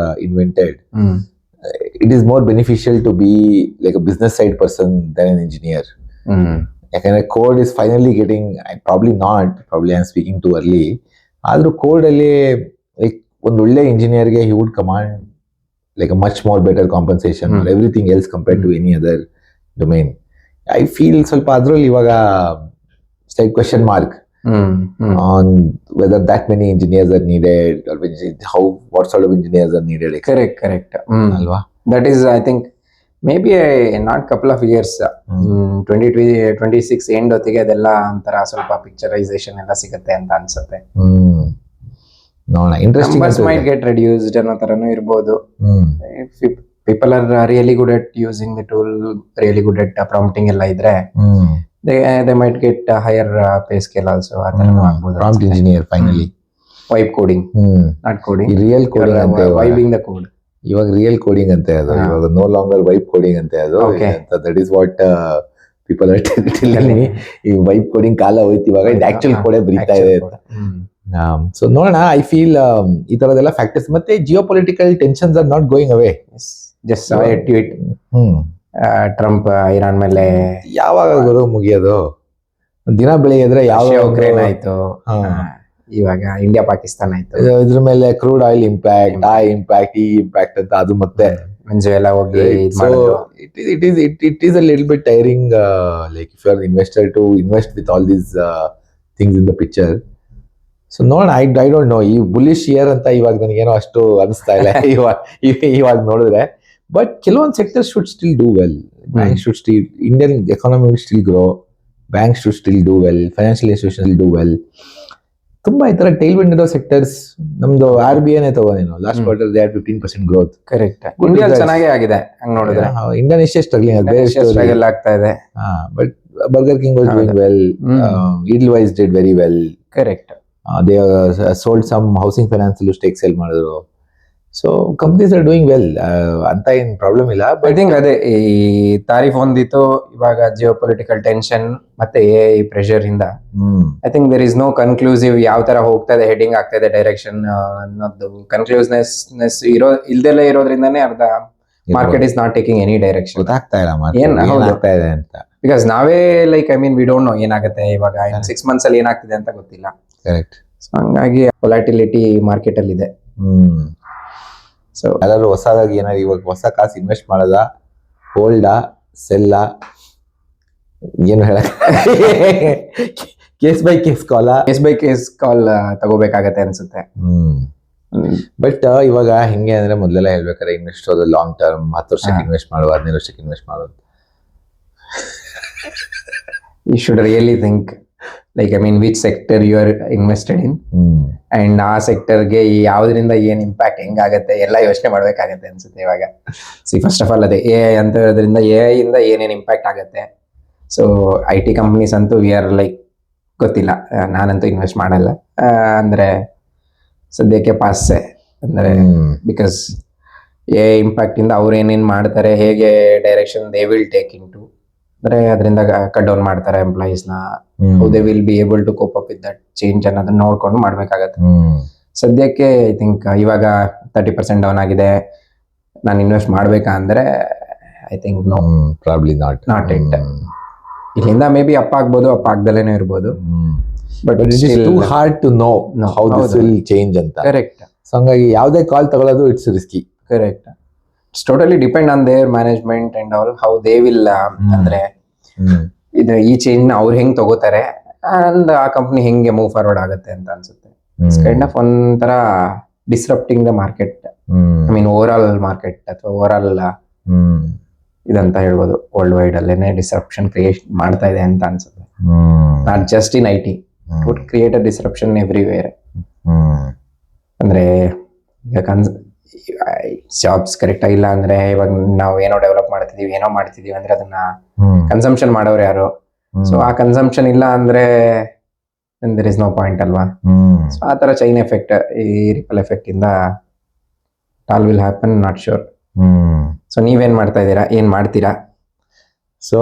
invented, it is more beneficial to be like a business side person than an engineer. ಯಾಕಂದ್ರೆ code is finally getting probably I am speaking too early. ಆದ್ರೂ code ಅಲ್ಲಿ like ಒಂದು ಒಳ್ಳೆ ಇಂಜಿನಿಯರ್ಗೆ he would command like a much more better compensation everything else compared to any other domain. I feel ಸ್ವಲ್ಪ ಅದ್ರಲ್ಲಿ ಇವಾಗ slight question mark on whether that many engineers are needed or what sort of engineers are needed. Correct. Alva? That is, I think, maybe not couple of years, 2026 end ಹೊತ್ತಿಗೆ ಅದೆಲ್ಲ ಒಂಥರ ಸ್ವಲ್ಪ picturisation ಎಲ್ಲ ಸಿಗುತ್ತೆ ಅಂತ ಅನ್ಸುತ್ತೆ. ನೋಡೋಣ, ಇಂಟ್ರೆಸ್ಟಿಂಗ್ might get reduced ಅನ್ನೋ ತರನೂ ಇರ್ಬೋದು. People are really good at using the tool, really good at prompting ಎಲ್ಲ ಇದ್ರೆ they might get a higher pay scale also. Prompt engineer finally. Vibe coding, not coding. Real coding ante vibing the code. ಇವಾಗ real coding ಅಂತೆ ಅದು. ಇವಾಗ no longer vibe coding ಅಂತೆ ಅದು. That is what people are telling me. ಈ vibe coding ಕಾಲ ಹೋಯ್ತು, ಇವಾಗ ಇದು ಆಕ್ಚುಲ್ ಕೋಡೇ ಬರೀತಾ ಇದೆ. ಸೊ ನೋಡೋಣ, ಐ ಫೀಲ್ ಈ ತರದೆಲ್ಲ ಫ್ಯಾಕ್ಟರ್ಸ್. ಮತ್ತೆ geopolitical tensions are not going away. Just saw a tweet. Trump Iran ಮೇಲೆ ಯಾವಾಗ ಗುರು ಮುಗಿಯೋದು? ದಿನ ಬೆಳಿಗ್ಗೆ ಎದ್ರೆ ಯಾವ ಉಕ್ರೇನ್ ಆಯ್ತು, ಇವಾಗ ಇಂಡಿಯಾ ಪಾಕಿಸ್ತಾನ ಆಯ್ತು, ಇದ್ರ ಮೇಲೆ ಕ್ರೂಡ್ ಆಯಿಲ್ ಇಂಪ್ಯಾಕ್ಟ್, ಆ ಇಂಪ್ಯಾಕ್ಟ್, ಈ ಇಂಪ್ಯಾಕ್ಟ್ ಅಂತ ಅದು ಮತ್ತೆ ವೆನೆಜುವೆಲಾ ಹೋಗಿ it is a little bit tiring, like if you are an investor to invest with all these things in the picture. So ನೋಡೋಣ, ಐ ಡೋಂಟ್ ನೋ. ಈ ಬುಲಿಶ್ ಇಯರ್ ಅಂತ ಇವಾಗ ನನಗೇನೋ ಅಷ್ಟು ಅನಿಸ್ತಾ ಇಲ್ಲ ಇವಾಗ ನೋಡಿದ್ರೆ. ಬಟ್ ಕೆಲವೊಂದು sector should still do well. Bank should still, Indian economy will still grow, bank should still do well, financial institution do well. ತುಂಬಾ ಈ ತರ ಟೈಲ್ ವಿಂಡ್ ಇರೋ ಸೆಕ್ಟರ್ಸ್. ನಮ್ದು RBI ತಗೋ ನೀನು, last quarter they had 15% growth. Correct. India ಚೆನ್ನಾಗೇ ಆಗಿದೆ ಹಂಗ ನೋಡಿದ್ರೆ. ಇಂಡೋನೇಷಿಯಾ ಸ್ಟ್ರಗಲ್ ಆಗ್ತಾ ಇದೆ. But burger king was doing well, Edelweiss did very well. Correct. they sold some housing finance stake sale ಮಾಡಿದ್ರು. So companies are doing well ಅಂತ ಏನ್ problem ಇಲ್ಲ. ಐ ಥಿಂಕ್ ಅದೇ ಈ ತಾರೀಫ್ ಒಂದಿತ್ತು, ಇವಾಗ ಜಿಯೋ ಪೊಲಿಟಿಕಲ್ ಟೆನ್ಷನ್ ಮತ್ತೆ AI ಪ್ರೆಷರ್ ಇಂದ I think there is no conclusive ಯಾವ ತರ ಹೋಗ್ತಾ ಇದೆ, ಹೆಡಿಂಗ್ ಆಗ್ತಾ ಇದೆ, ಡೈರೆಕ್ಷನ್ ಅನ್ನೋದು ಕನ್ಕ್ಲೂಸಿವ್ನೆಸ್ ಇಲ್ದೆಲ್ಲ ಇರೋದ್ರಿಂದಾನೇ ಅರ್ಧ market is not taking any direction. ಗೊತ್ತಾಗ್ತಾ ಇಲ್ಲ ಏನಾಗ್ತಾ ಇದೆ ಅಂತ. ಬಿಕಾಸ್ ನಾವೇ ಲೈಕ್ ವಿ ಡೋಂಟ್ ನೋ ಏನಾಗುತ್ತೆ ಇವಾಗ. 6 months ಅಲ್ಲಿ ಏನಾಗ್ತಿದೆ ಅಂತ ಗೊತ್ತಿಲ್ಲ. ಕರೆಕ್ಟ್. ಸೊ ಹಂಗಾಗಿ ವೊಲಾಟಿಲಿಟಿ ಮಾರ್ಕೆಟ್ ಅಲ್ಲಿ ಇದೆ. ಸೊ ಎಲ್ಲರೂ ಹೊಸದಾಗಿ ಏನಾದ್ರು ಇವಾಗ ಹೊಸ ಕಾಸು ಇನ್ವೆಸ್ಟ್ ಮಾಡೋದ, ಹೋಲ್ಡಾ, ಸೆಲ್ಲಾ, ಏನು ಹೇಳ, ಕೇಸ್ ಬೈ ಕೇಸ್ ಕಾಲ್ ತಗೋಬೇಕಾಗತ್ತೆ ಅನ್ಸುತ್ತೆ. ಬಟ್ ಇವಾಗ ಹೆಂಗೆ ಅಂದ್ರೆ ಮೊದಲೆಲ್ಲ ಹೇಳ್ಬೇಕಾದ್ರೆ ಇನ್ವೆಸ್ಟ್ ಹೋದ ಲಾಂಗ್ ಟರ್ಮ್ 10 ವರ್ಷಕ್ಕೆ ಇನ್ವೆಸ್ಟ್ ಮಾಡುವ, 15 ವರ್ಷಕ್ಕೆ ಇನ್ವೆಸ್ಟ್ ಮಾಡೋದು. You should really think like which sector you are invested in and ಆ ಸೆಕ್ಟರ್ಗೆ ಯಾವ್ದ್ರಿಂದ ಏನ್ ಇಂಪ್ಯಾಕ್ಟ್ ಹೆಂಗಾಗತ್ತೆ ಎಲ್ಲ ಯೋಚನೆ ಮಾಡ್ಬೇಕಾಗತ್ತೆ ಅನ್ಸುತ್ತೆ ಇವಾಗ. ಫಸ್ಟ್ ಆಫ್ ಆಲ್ ಅದೇ AI ಅಂತ ಹೇಳೋದ್ರಿಂದ AI ಇಂದ ಏನೇನ್ ಇಂಪ್ಯಾಕ್ಟ್ ಆಗತ್ತೆ. ಸೊ IT ಕಂಪನೀಸ್ ಅಂತೂ ವಿ ಆರ್ ಲೈಕ್ ಗೊತ್ತಿಲ್ಲ, ನಾನಂತೂ ಇನ್ವೆಸ್ಟ್ ಮಾಡಲ್ಲ ಅಂದ್ರೆ ಸದ್ಯಕ್ಕೆ ಪಾಸೆ. ಅಂದ್ರೆ ಬಿಕಾಸ್ AI ಇಂಪ್ಯಾಕ್ಟ್ ಇಂದ ಅವ್ರು ಏನೇನ್ ಮಾಡ್ತಾರೆ, ಹೇಗೆ direction they will take in to, ಅಂದ್ರೆ ಅದರಿಂದ ಕಟ್ ಡೌನ್ ಮಾಡ್ತಾರೆ ಎಂಪ್ಲಾಯೀಸ್ ನ, how they will be able to cope up with that change ಅನ್ನೋದನ್ನ ನೋಡ್ಕೊಂಡು ಮಾಡ್ಬೇಕಾಗತ್ತೆ. ಸದ್ಯಕ್ಕೆ ಐ ಥಿಂಕ್ ಇವಾಗ 30% ಡೌನ್ ಆಗಿದೆ. ನಾನು ಇನ್ವೆಸ್ಟ್ ಮಾಡ್ಬೇಕಾ ಅಂದ್ರೆ I think no, probably not it. ಇಲ್ಲಿಂದ ಮೇ ಬಿ ಅಪ್ ಆಗ್ಬೋದು, ಅಪ್ ಆಗ್ದಲೇನೂ ಇರ್ಬೋದು. But it is too hard to know how this will change ಅಂತ. ಕರೆಕ್ಟ್. ಸೊ ಹಂಗಾಗಿ ಯಾವುದೇ ಕಾಲ್ ತಗೊಳ್ಳೋದು it's risky. Correct. It's totally depend on their management and all, how they will ಅಂದ್ರೆ ಇದು ಈ ಚೇಂಜ್ ನ ಅವ್ರು ಹೆಂಗ್ ತಗೋತಾರೆ ಅಂಡ್ ಆ ಕಂಪ್ನಿ ಹೆಂಗೆ ಮೂವ್ ಫಾರ್ವರ್ಡ್ ಆಗುತ್ತೆ ಅಂತ ಅನ್ಸುತ್ತೆ. ಇಟ್ಸ್ ಕೈಂಡ್ ಆಫ್ ಒಂಥರ disrupting the market, overall market ಅಥವಾ ಓವರ್ ಆಲ್ ಇದಂತ ಹೇಳ್ಬೋದು. ವರ್ಲ್ಡ್ ವೈಡ್ ಅಲ್ಲೇನೆ ಡಿಸ್ರಪ್ಷನ್ ಕ್ರಿಯೇಟ್ ಮಾಡ್ತಾ ಇದೆ ಅಂತ ಅನ್ಸುತ್ತೆ. Not just in IT, it would create a disruption everywhere. ಅಂದ್ರೆ ಈಗ ಜಾಬ್ಸ್ ಕರೆಕ್ಟ್ ಆಗಿಲ್ಲ ಅಂದ್ರೆ, ಇವಾಗ ನಾವು ಏನೋ ಡೆವಲಪ್ ಮಾಡ್ತಿದೀವಿ, ಏನೋ ಮಾಡ್ತಿದೀವಿ ಅಂದ್ರೆ ಅದನ್ನ ಕನ್ಸಂಪ್ಷನ್ ಮಾಡೋರು ಯಾರು? ಸೊ ಆ ಕನ್ಸಂಪ್ಷನ್ ಇಲ್ಲ ಅಂದ್ರೆ ದೇರ್ ಇಸ್ ನೋ ಪಾಯಿಂಟ್ ಅಲ್ವಾ? ಸೊ ಆ ತರ ಚೈನ್ ಎಫೆಕ್ಟ್, ಈ ರಿಪಲ್ ಎಫೆಕ್ಟ್ ಇಂದ all will happen, not sure. So ನೀವೇನ್ ಮಾಡ್ತಾ ಇದ್ದೀರಾ, ಏನ್ ಮಾಡ್ತೀರಾ? ಸೊ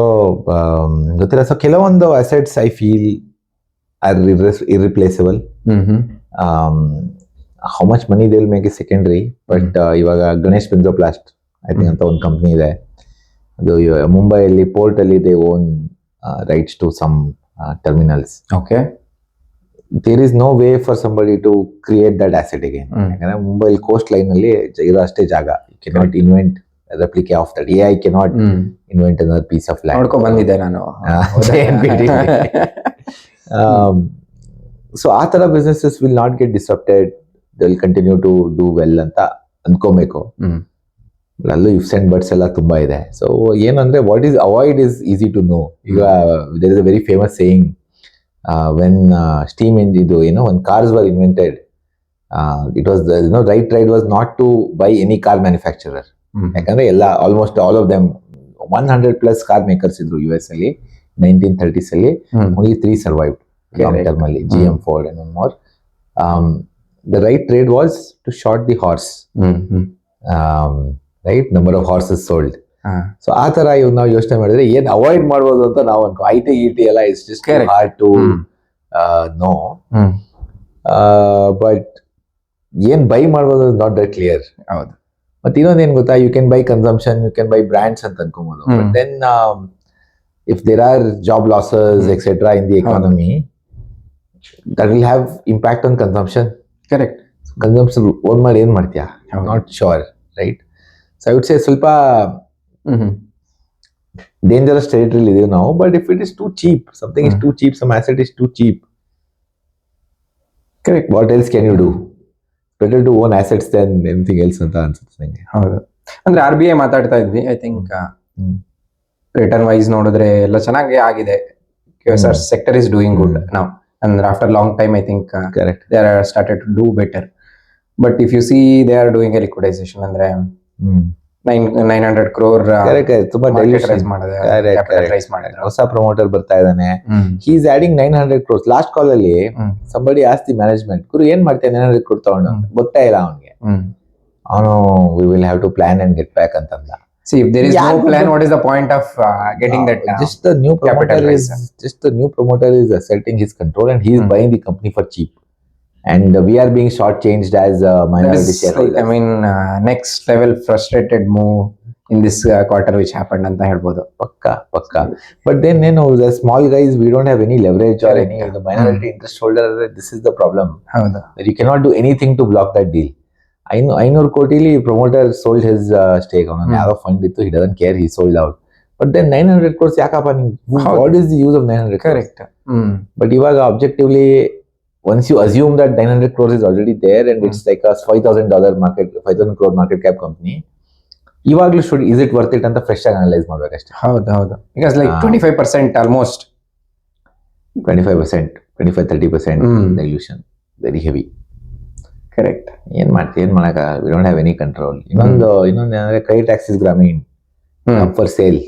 ಗೊತ್ತಿಲ್ಲ. ಸೊ ಕೆಲವೊಂದು assets I feel are irreplaceable. How much money they will make is secondary. But ಇವಾಗ ಗಣೇಶ್ ಬೆಂಜೋಪ್ಲಾಸ್ಟ್ ಐ ಥಿಂಕ್ ಅಂತ ಒಂದು ಕಂಪ್ನಿ ಇದೆ. ಅದು ಮುಂಬೈಯಲ್ಲಿ ಪೋರ್ಟ್ ಅಲ್ಲಿ they own rights to some terminals. Okay. There is no way for somebody to create that asset again. ಯಾಕಂದ್ರೆ Mumbai coastline ಅಲ್ಲಿ ಇರೋ ಅಷ್ಟೇ ಜಾಗ. You cannot invent replica of that. AI cannot invent another piece of land. ನೋಡ್ಕೊಂಡ್ ಬಂದಿದ್ದೆ ನಾನು. So ಆ ತರ businesses will not get disrupted, they will continue to do well ಅಂತ ಅನ್ಕೋಬೇಕು. ಅಲ್ಲೂ ಇಫ್ಸ್ ಅಂಡ್ ಬಟ್ಸ್ ಎಲ್ಲ ತುಂಬಾ ಇದೆ. ಸೊ ಏನಂದ್ರೆ what is avoid is easy to know. ಈಗ there is a very famous saying, when steam engine ಇದು when cars were invented, it was right ride was not to buy any car manufacturer. ಯಾಕಂದ್ರೆ ಎಲ್ಲ almost all of them 100+ car makers ಇದ್ರು US ಅಲ್ಲಿ 1930s ಅಲ್ಲಿ. only 3 survived long term ಅಲ್ಲಿ, GM, Ford and one more. The right trade was to short the horse, right, number of horses sold. So ಆ ತರ ಇವ್ ನಾವು ಯೋಚನೆ ಮಾಡಿದ್ರೆ ಏನ್ ಅವಾಯ್ಡ್ ಮಾಡ್ಬೋದು ಅಂತ ನಾವು ಅನ್ಕೋ. IT ಎಲ್ಲ is just hard to know, but ಏನ್ ಬೈ ಮಾಡ್ಬೋದು ನಾಟ್ ದಟ್ ಕ್ಲಿಯರ್. ಹೌದು. ಮತ್ತೆ ಇನ್ನೊಂದ್ ಏನ್ ಗೊತ್ತಾ, you can buy consumption, you can buy brands ಅಂತ ಅನ್ಕೋಬಹುದು. But then if there are job losses etcetera in the economy, that will have impact on consumption. Correct. Consumption own ಮಾಡಿ ಏನ್ ಮಾಡ್ತೀಯಾ? Not sure, right? So I would say ಸ್ವಲ್ಪ dangerous territory ಇದೀವಿ ನಾವು. But if it is too cheap, something is too cheap, some asset is too cheap, correct, what else can you do? Better to own assets than anything else ಅಂತ ಅನ್ಸುತ್ತೆ ನಂಗೆ. ಹೌದು. ಅಂದ್ರೆ RBI ಮಾತಾಡ್ತಾ ಇದ್ವಿ, I think return wise ನೋಡಿದ್ರೆ ಎಲ್ಲ ಚೆನ್ನಾಗಿ ಆಗಿದೆ. QSR sector is doing good now, and after long time I think correct, they are started to do better. But if you see they are doing a liquidation, ಅಂದ್ರೆ 900 crore ತುಂಬಾ rice ಮಾಡಿದೆ, capital rice ಮಾಡಿದ್ರು. ಹೊಸ promoter ಬರ್ತಾ ಇದ್ದಾನೆ. He is adding 900 crores. Last call ಅಲ್ಲಿ somebody asked the management, ಗುರು ಏನ್ ಮಾಡ್ತೀಯ 900 crore ತಗೊಂಡು? ಗೊತ್ತಾ ಇಲ್ಲ ಅವನಿಗೆ. ಅವನು we will have to plan and get back ಅಂತಂದ. See, if there is no plan, what is the point of getting that? Just the new promoter is asserting his control and he is buying the company for cheap. And we are being shortchanged as minority shareholders. I mean, next level frustrated move in this quarter which happened anta helbodu. Pakka. But then the small guys, we don't have any leverage or any the minority interest holder. This is the problem. Hauda. You cannot do anything to block that deal. 500 crore promoter sold his stake on ಯಾವ fund ittu, he doesn't care, he sold out. But then 900 crores yakappa ni? What is the use of 900 crores? Correct. But ivaga objectively, once you assume that 900 crores is already there and it's like a $5,000 market, 5,000 crore market cap company, ಇವಾಗ್ಲೂ is it worth it ಅಂತ fresh ಆಗಿ analyse ಮಾಡ್ಬೇಕಷ್ಟೇ. ಹೌದು. Because like 25% almost 25%, 25-30% dilution, very heavy. Correct. ಏನ್ ಮಾಡಕ, we don't have any control. ಇನ್ನೊಂದು ಏನಂದ್ರೆ credit access Grameen up for sale,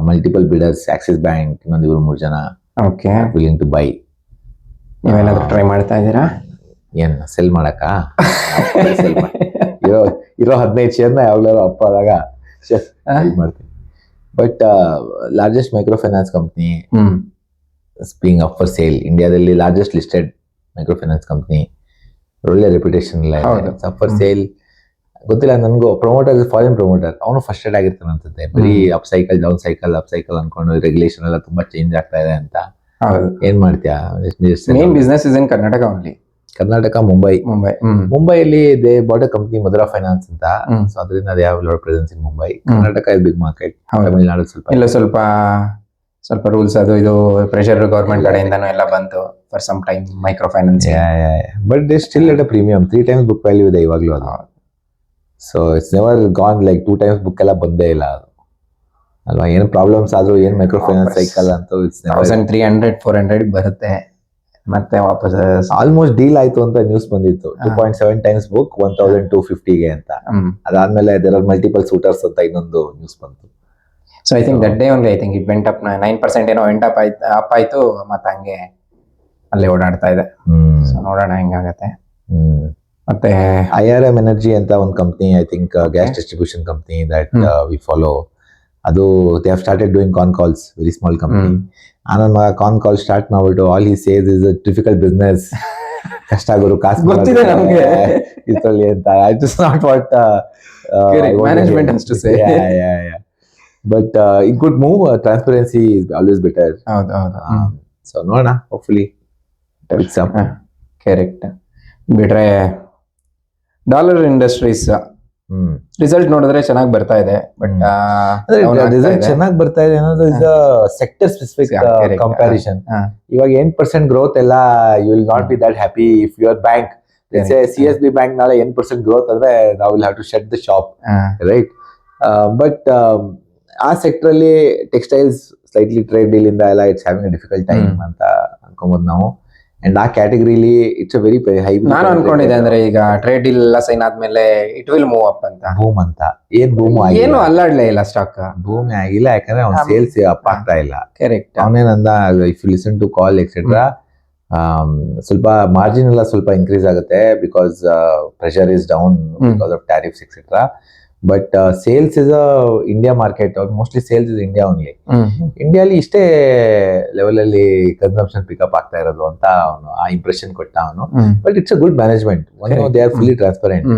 multiple bidders, Axis Bank, ಇನ್ನೊಂದು 2-3 ಜನ willing to buy. ನೀವೇನಾದ್ರೂ ಟ್ರೈ ಮಾಡ್ತಾ ಇದ್ದೀರಾ? ಏನ್ ಸೆಲ್ ಮಾಡಕ? ಇರೋ 15 ಶೇರ್ನ ಯಾವಾಗ್ಲಾರು ಅಪ್ಪ ಆದಾಗ ಮಾಡ್ತೀನಿ. But largest micro finance company being up for sale, ಇಂಡಿಯಾದಲ್ಲಿ largest listed micro finance company, ಒಳ್ಳೆ ರೆಪ್ಯುಟೇಷನ್ ಎಲ್ಲ ಇದೆ. ಅಪ್ ಫಾರ್ ಸೇಲ್ ಗೊತ್ತಿಲ್ಲ ನನಗೂ. ಪ್ರಮೋಟರ್ ಫಾರಿನ್ ಪ್ರಮೋಟರ್, ಅವನು ಫಸ್ಟೆಡ್ ಆಗಿರ್ತಾನೆ ಅನ್ಸುತ್ತೆ. ಬರೀ ಅಪ್ ಸೈಕಲ್ ಡೌನ್ ಸೈಕಲ್ ಅನ್ಕೊಂಡು ರೆಗ್ಯುಲೇಷನ್ ಎಲ್ಲ ತುಂಬಾ ಚೇಂಜ್ ಆಗ್ತಾ ಇದೆ ಅಂತ. ಏನ್ ಮಾಡ್ತೀಯಾ? Main business is in Karnataka only. Karnataka, ಮುಂಬೈಯಲ್ಲಿ they bought a company Madhura finance ಅಂತ. ಸೊ ಅದರಿಂದ they have lot presence in Mumbai. Karnataka is big market. Tamil Nadu ಸ್ವಲ್ಪ ರೂಲ್ಸ್ ಅದು ಇದು ಪ್ರೆಷರ್ ಗವರ್ಮೆಂಟ್ ಕಡೆಯಿಂದನೂ ಎಲ್ಲ ಬಂತು for some time micro finance. But they still at a premium, 3 times book value ಇದೆ ಇವಾಗ್ಲೂ ಅದು. So it's never gone like 2 times book ಎಲ್ಲ ಬಂದೇ ಇಲ್ಲ ಅದು ಅಲ್ವಾ. ಏನ್ ಪ್ರಾಬ್ಲಮ್ಸ್ ಆದ್ರೂ ಏನ್ ಮೈಕ್ರೋ ಫೈನಾನ್ಸ್ ಸೈಕಲ್ ಅಂತ 1300-400 ಬರುತ್ತೆ, ಮತ್ತೆ ವಾಪಸ್ ಆಲ್ಮೋಸ್ಟ್ ಡೀಲ್ ಆಯ್ತು ಅಂತ ನ್ಯೂಸ್ ಬಂದಿತ್ತು. 2.7 times ಬುಕ್ 1,250 ಅಂತ. ಅದಾದ್ಮೇಲೆ ದೇರ್ ಆರ್ ಮಲ್ಟಿಪಲ್ ಸೂಟರ್ಸ್ ಅಂತ ಇನ್ನೊಂದು ನ್ಯೂಸ್ ಬಂತು. So I think that day only I think it went up 9% ಏನೋ ವೆಂಟ್ ಅಪ್ ಆಯ್ತು, ಮತ್ತೆ ಹಂಗೆ ಅಲ್ಲೇ ಓಡಾಡ್ತಾ ಇದೆ. ಸೊ ನೋಡೋಣ ಹೆಂಗಾಗತ್ತೆ. ಮತ್ತೆ IRM ಎನರ್ಜಿ ಅಂತ ಒಂದು company, I think gas distribution company that we follow. ಅದು they have started doing con calls, very small company. ನನ್ನ ಮಗ ಕಾನ್ ಕಾಲ್ ಸ್ಟಾರ್ಟ್ ಮಾಡ್ಬಿಟ್ಟು all he says is a difficult business, ಕಷ್ಟ ಗುರು ಕಾಸು ಗೊತ್ತಿದೆ ನಮ್ಗೆ. ಇದ್ರಲ್ಲಿ ಅಂತ it is not what management has to say. But it good move. Transparency is always better. ಹೌದು ಹೌದು. ಸೊ ನೋಡೋಣ, ಹೋಪ್ಫುಲಿ ಕರೆಕ್ಟ್. ಬಿಟ್ರೆ ಡಾಲರ್ ಇಂಡಸ್ಟ್ರೀಸ್ ರಿಸಲ್ಟ್ ನೋಡಿದ್ರೆ ಚೆನ್ನಾಗಿ ಬರ್ತಾ ಇದೆ, ಬಟ್ ರಿಸಲ್ಟ್ ಚೆನ್ನಾಗಿ ಬರ್ತಾ ಇದೆ ಅನ್ನೋದು ಇಸ್ ಸೆಕ್ಟರ್ ಸ್ಪೆಸಿಫಿಕ್ ಕಂಪ್ಯಾರಿಸನ್. ಇವಾಗ 8% ಗ್ರೋತ್ ಎಲ್ಲ you will not be that happy if your bank CSB bank ನಾಳೆ 8% ಗ್ರೋತ್ ಅಂದ್ರೆ ನಾವು will have to shut the shop, right? But ಆ ಸೆಕ್ಟರ್ ಅಲ್ಲಿ ಟೆಕ್ಸ್ಟೈಲ್ಸ್ ಸ್ಲೈಟ್ಲಿ ಟ್ರೇಡ್ ಡೀಲ್ ಇಂದ ಎಲ್ಲ it's having a difficult time ಅಂತ ಅನ್ಕೋಬಹುದು ನಾವು. ಅಂಡ್ ಆ ಕ್ಯಾಟಗರಿಲಿ ಇಟ್ಸ್ ಅ ವೆರಿ ಹೈ. ನಾನು ಅನ್ಕೊಂಡಿದ್ದೆ ಅಂದ್ರೆ ಈಗ ಟ್ರೇಡ್ ಡೀಲ್ ಎಲ್ಲ ಸೈನ್ ಆದ್ಮೇಲೆ ಇಟ್ ವಿಲ್ ಮೂವ್ ಅಪ್ ಅಂತ. ಬೂಮ್ ಅಂತ ಏನ್ ಬೂಮ್ ಏನು ಅಲ್ಲಾಡ್ಲೇ ಇಲ್ಲ, ಸ್ಟಾಕ್ ಬೂಮ್ ಆಗಿಲ್ಲ, ಯಾಕಂದ್ರೆ ಅವ್ನ ಸೇಲ್ಸ್ ಅಪ್ ಆಗ್ತಾ ಇಲ್ಲ. ಕರೆಕ್ಟ್. ಅವನೇನಂದ if you listen to call etcetera ಸ್ವಲ್ಪ ಮಾರ್ಜಿನ್ ಎಲ್ಲ ಸ್ವಲ್ಪ ಇನ್ಕ್ರೀಸ್ ಆಗುತ್ತೆ because pressure is down because of tariffs etcetera. But sales is a India market, mostly sales is India only. ಇಂಡಿಯಾಲಿ ಇಷ್ಟೇ ಲೆವೆಲ್ ಅಲ್ಲಿ ಕನ್ಸಂಪ್ಷನ್ ಪಿಕಪ್ ಆಗ್ತಾ ಇರೋದು ಅಂತ ಅವನು ಆ ಇಂಪ್ರೆಷನ್ ಕೊಟ್ಟ ಅವನು. But it's a good management. They are fully transparent.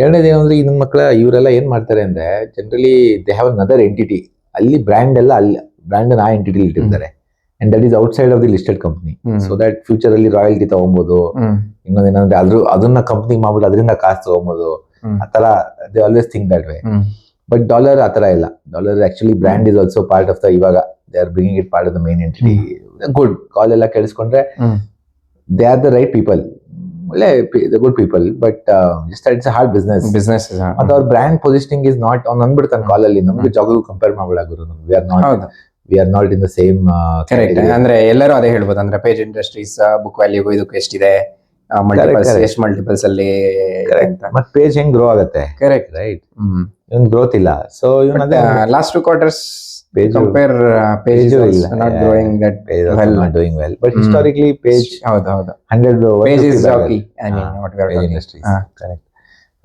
ಎರಡನೇದೇನಂದ್ರೆ ಇನ್ನು ಮಕ್ಕಳ ಇವರೆಲ್ಲ ಏನ್ ಮಾಡ್ತಾರೆ ಅಂದ್ರೆ generally they have another entity. ಅಲ್ಲಿ ಬ್ರ್ಯಾಂಡ್ ಎಲ್ಲ ಅಲ್ಲಿ ಬ್ರ್ಯಾಂಡ್ ಆ ಎಂಟಿಟಿ ಇಟ್ಟಿರ್ತಾರೆ. And that is outside of the listed company. So that future ಅಲ್ಲಿ ರಾಯಲ್ಟಿ ತಗೊಬಹುದು. ಇನ್ನೊಂದೇನಂದ್ರೆ ಅದನ್ನ ಕಂಪ್ನಿ ಮಾಡ್ಬಿಟ್ಟು ಅದರಿಂದ ಕಾಸು ತಗೊಬಹುದು. ಆತರ they always think that way. But dollar ಆತರ ಇಲ್ಲ. Dollar actually brand is also part of the, ಇವಾಗ they are bringing it part of the main entity. Good. Call ಎಲ್ಲ ಕೇಳಿಸ್ಕೊಂಡ್ರೆ they are the right people, ಒಳ್ಳೆ good people. But just it's a hard business. ಮತ್ತೆ ಅವ್ರ brand positioning is not ಅವ್ನು ಅಂದ್ಬಿಡ್ತಾನೆ ಕಾಲಲ್ಲಿ. ನಮ್ಗೆ ಜಾಗು ಕಂಪೇರ್ ಮಾಡ್ಬಿಡಾಗುರು. We are not in the same. Correct. ಅಂದ್ರೆ ಎಲ್ಲರೂ ಅದೇ ಹೇಳ್ಬೋದು. ಅಂದ್ರೆ ಪೇಜ್ ಇಂಡಸ್ಟ್ರೀಸ್ ಬುಕ್ ವ್ಯಾಲ್ಯೂ ಇದಕ್ಕೆ ಎಷ್ಟಿದೆ, ಎಷ್ಟು ಮಲ್ಟಿಪಲ್ಸ್ ಅಲ್ಲಿ. ಮತ್ತೆ ಪೇಜ್ ಹೆಂಗ್ ಗ್ರೋ ಆಗುತ್ತೆ? Correct, right? ಇವನ್ ಗ್ರೋತ್ ಇಲ್ಲ. So last 2 quarters compare Page is not growing that well, not doing well. But historically Page ಹೌದು 100 Page is Jockey. I mean what we are talking. Industries correct.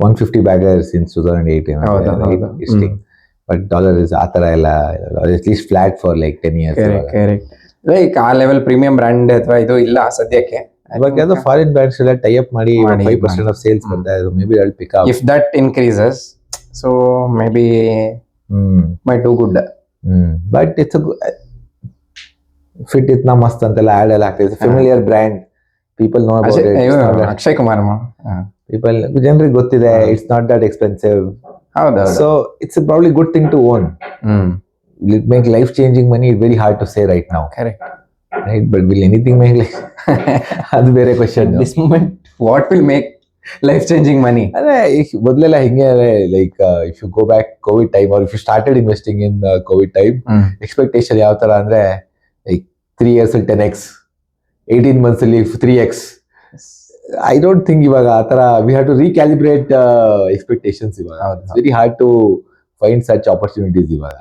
150 baggers since 2008 listing. But dollar is ಆತರ ಎಲ್ಲ at least flat for like 10 years. ಕರೆಕ್ಟ್. Like ಆ level premium brand ಅಥವಾ ಇದು ಇಲ್ಲ ಸದ್ಯಕ್ಕೆ. ಇವಾಗ ಯಾವ್ದೋ ಫಾರಿನ್ ಬ್ರ್ಯಾಂಡ್ಸ್ ಎಲ್ಲ ಟೈ ಅಪ್ ಮಾಡಿ 5% ಆಫ್ ಸೇಲ್ಸ್ ಬರ್ತಾ ಇದೆ. Maybe I will pick up if that increases. So maybe my do good. But it's fit ಇತ್ನಾ ಮಸ್ತ್ ಅಂತೆಲ್ಲ ಆಡ್ ಎಲ್ಲ ಆಗ್ತಿದೆ. Familiar brand, people know about it. Akshay Kumar people ಜನರಿಗೆ ಗೊತ್ತಿದೆ. It's not that expensive. ಹೌದು. So it's probably good thing to own. Will it make life changing money? It's very hard to say right now. Correct. Right, but will anything make life? That's ಬೇರೆ question. This moment, what will make life changing money? ಅದೇ ಮೊದಲೆಲ್ಲ ಹಿಂಗೆ like if you go back Covid time or if you started investing in Covid time, expectation ಯಾವ ತರ ಅಂದ್ರೆ like 3 years ಅಲ್ಲಿ 10x, 18 months ಅಲ್ಲಿ 3x. I don't think ಇವಾಗ ಆ ತರ we have to recalibrate expectations. ಇವಾಗ it's very hard to find such opportunities. ಇವಾಗ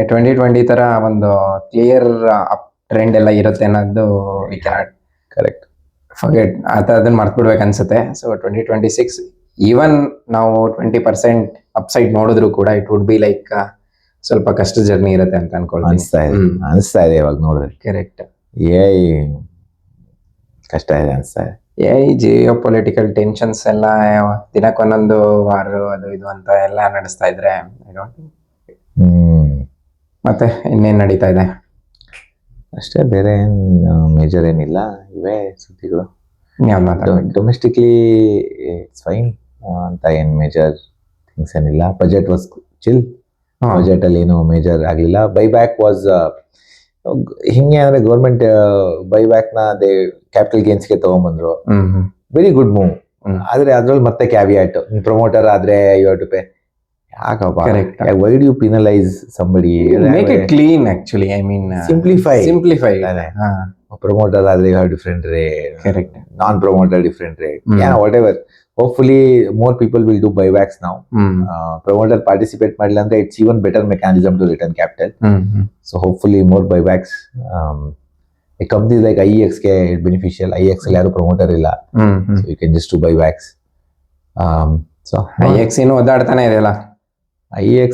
2020 ತರ ಒಂದು ಕ್ಲಿಯರ್ ಅಪ್ ಟ್ರೆಂಡ್ ಎಲ್ಲ ಇರುತ್ತೆ ಅನ್ನೋದು ವಿ ಕ್ಯಾನಾಟ್ ಕರೆಕ್ಟ್ ಫರ್ಗೆಟ್. ಅದನ್ನ ಮರ್ತು ಬಿಡ್ಬೇಕು ಅನ್ಸುತ್ತೆ. ಸೊ 2026 ಈವನ್ ನಾವು 20% ಅಪ್ಸೈಡ್ ನೋಡಿದ್ರು ಕೂಡ ಇಟ್ ವುಡ್ ಬಿ ಲೈಕ್ ಸ್ವಲ್ಪ ಕಷ್ಟ ಜರ್ನಿ ಇರುತ್ತೆ ಅಂತ ಅನಿಸ್ತಾ ಇದೆ ಇವಾಗ ನೋಡಿದ್ರೆ. ಕರೆಕ್ಟ್. ಕಷ್ಟ ಇದೆ ಅನಿಸ್ತಾ ಇದೆ. ಜಿಯೋ ಪೊಲಿಟಿಕಲ್ ಟೆನ್ಷನ್ಸ್ ಎಲ್ಲ ದಿನಕ್ಕೊಂದೊಂದು ವಾರ ಅದು ಇದು ಅಂತ ಎಲ್ಲ ನಡೆಸ್ತಾ ಇದ್ರೆ ಮತ್ತೆ ಇನ್ನೇನ್ ನಡೀತಾ ಇದೆ? ಅಷ್ಟೇ, ಬೇರೆ ಏನ್ ಮೇಜರ್ ಏನಿಲ್ಲ. ಇವೇ ಸುದ್ದಿಗಳು. ಡೊಮೆಸ್ಟಿಕ್ಲಿ ಇಟ್ಸ್ ಫೈನ್ ಅಂತ ಏನ್ ಮೇಜರ್ ಥಿಂಗ್ಸ್ ಏನಿಲ್ಲ. Budget was chill. ಬಜೆಟ್ ಅಲ್ಲಿ ಏನು ಮೇಜರ್ ಆಗ್ಲಿಲ್ಲ. ಬೈಬ್ಯಾಕ್ ವಾಸ್ ಹಿಂಗೆ ಅಂದ್ರೆ ಗೌರ್ಮೆಂಟ್ ಬೈಬ್ಯಾಕ್ ನ ಅದೇ ಕ್ಯಾಪಿಟಲ್ ಗೇನ್ಸ್ ಗೆ ತಗೊಂಡ್ಬಂದ್ರು. Very good move. ಆದ್ರೆ ಅದ್ರಲ್ಲಿ ಮತ್ತೆ ಕ್ಯಾವಿಯಾಟ್, ಪ್ರಮೋಟರ್ ಆದ್ರೆ ಯು ಹ್ಯಾವ್ ಟು ಪೇ. ಯಾಕಪ್ಪ, why do you penalize somebody? Make it clean actually. I mean simplify. Promoter ಆದ್ರೆ you have different rate. Correct. Non-promoter different rate. Yeah, whatever. Hopefully more people will do buybacks now. Promoter participate ಮಾಡಿಲ್ಲ ಅಂದ್ರೆ it's even better mechanism to return capital. So hopefully more buybacks. A company like IEX ಗೆ beneficial. IEX ಅಲ್ಲಿ ಯಾರು promoter ಇಲ್ಲ. So you can just do buybacks. So IEX ಏನು ಒದ್ದಾಡ್ತಾನೆ ಇದೆಯಲ್ಲ. IEX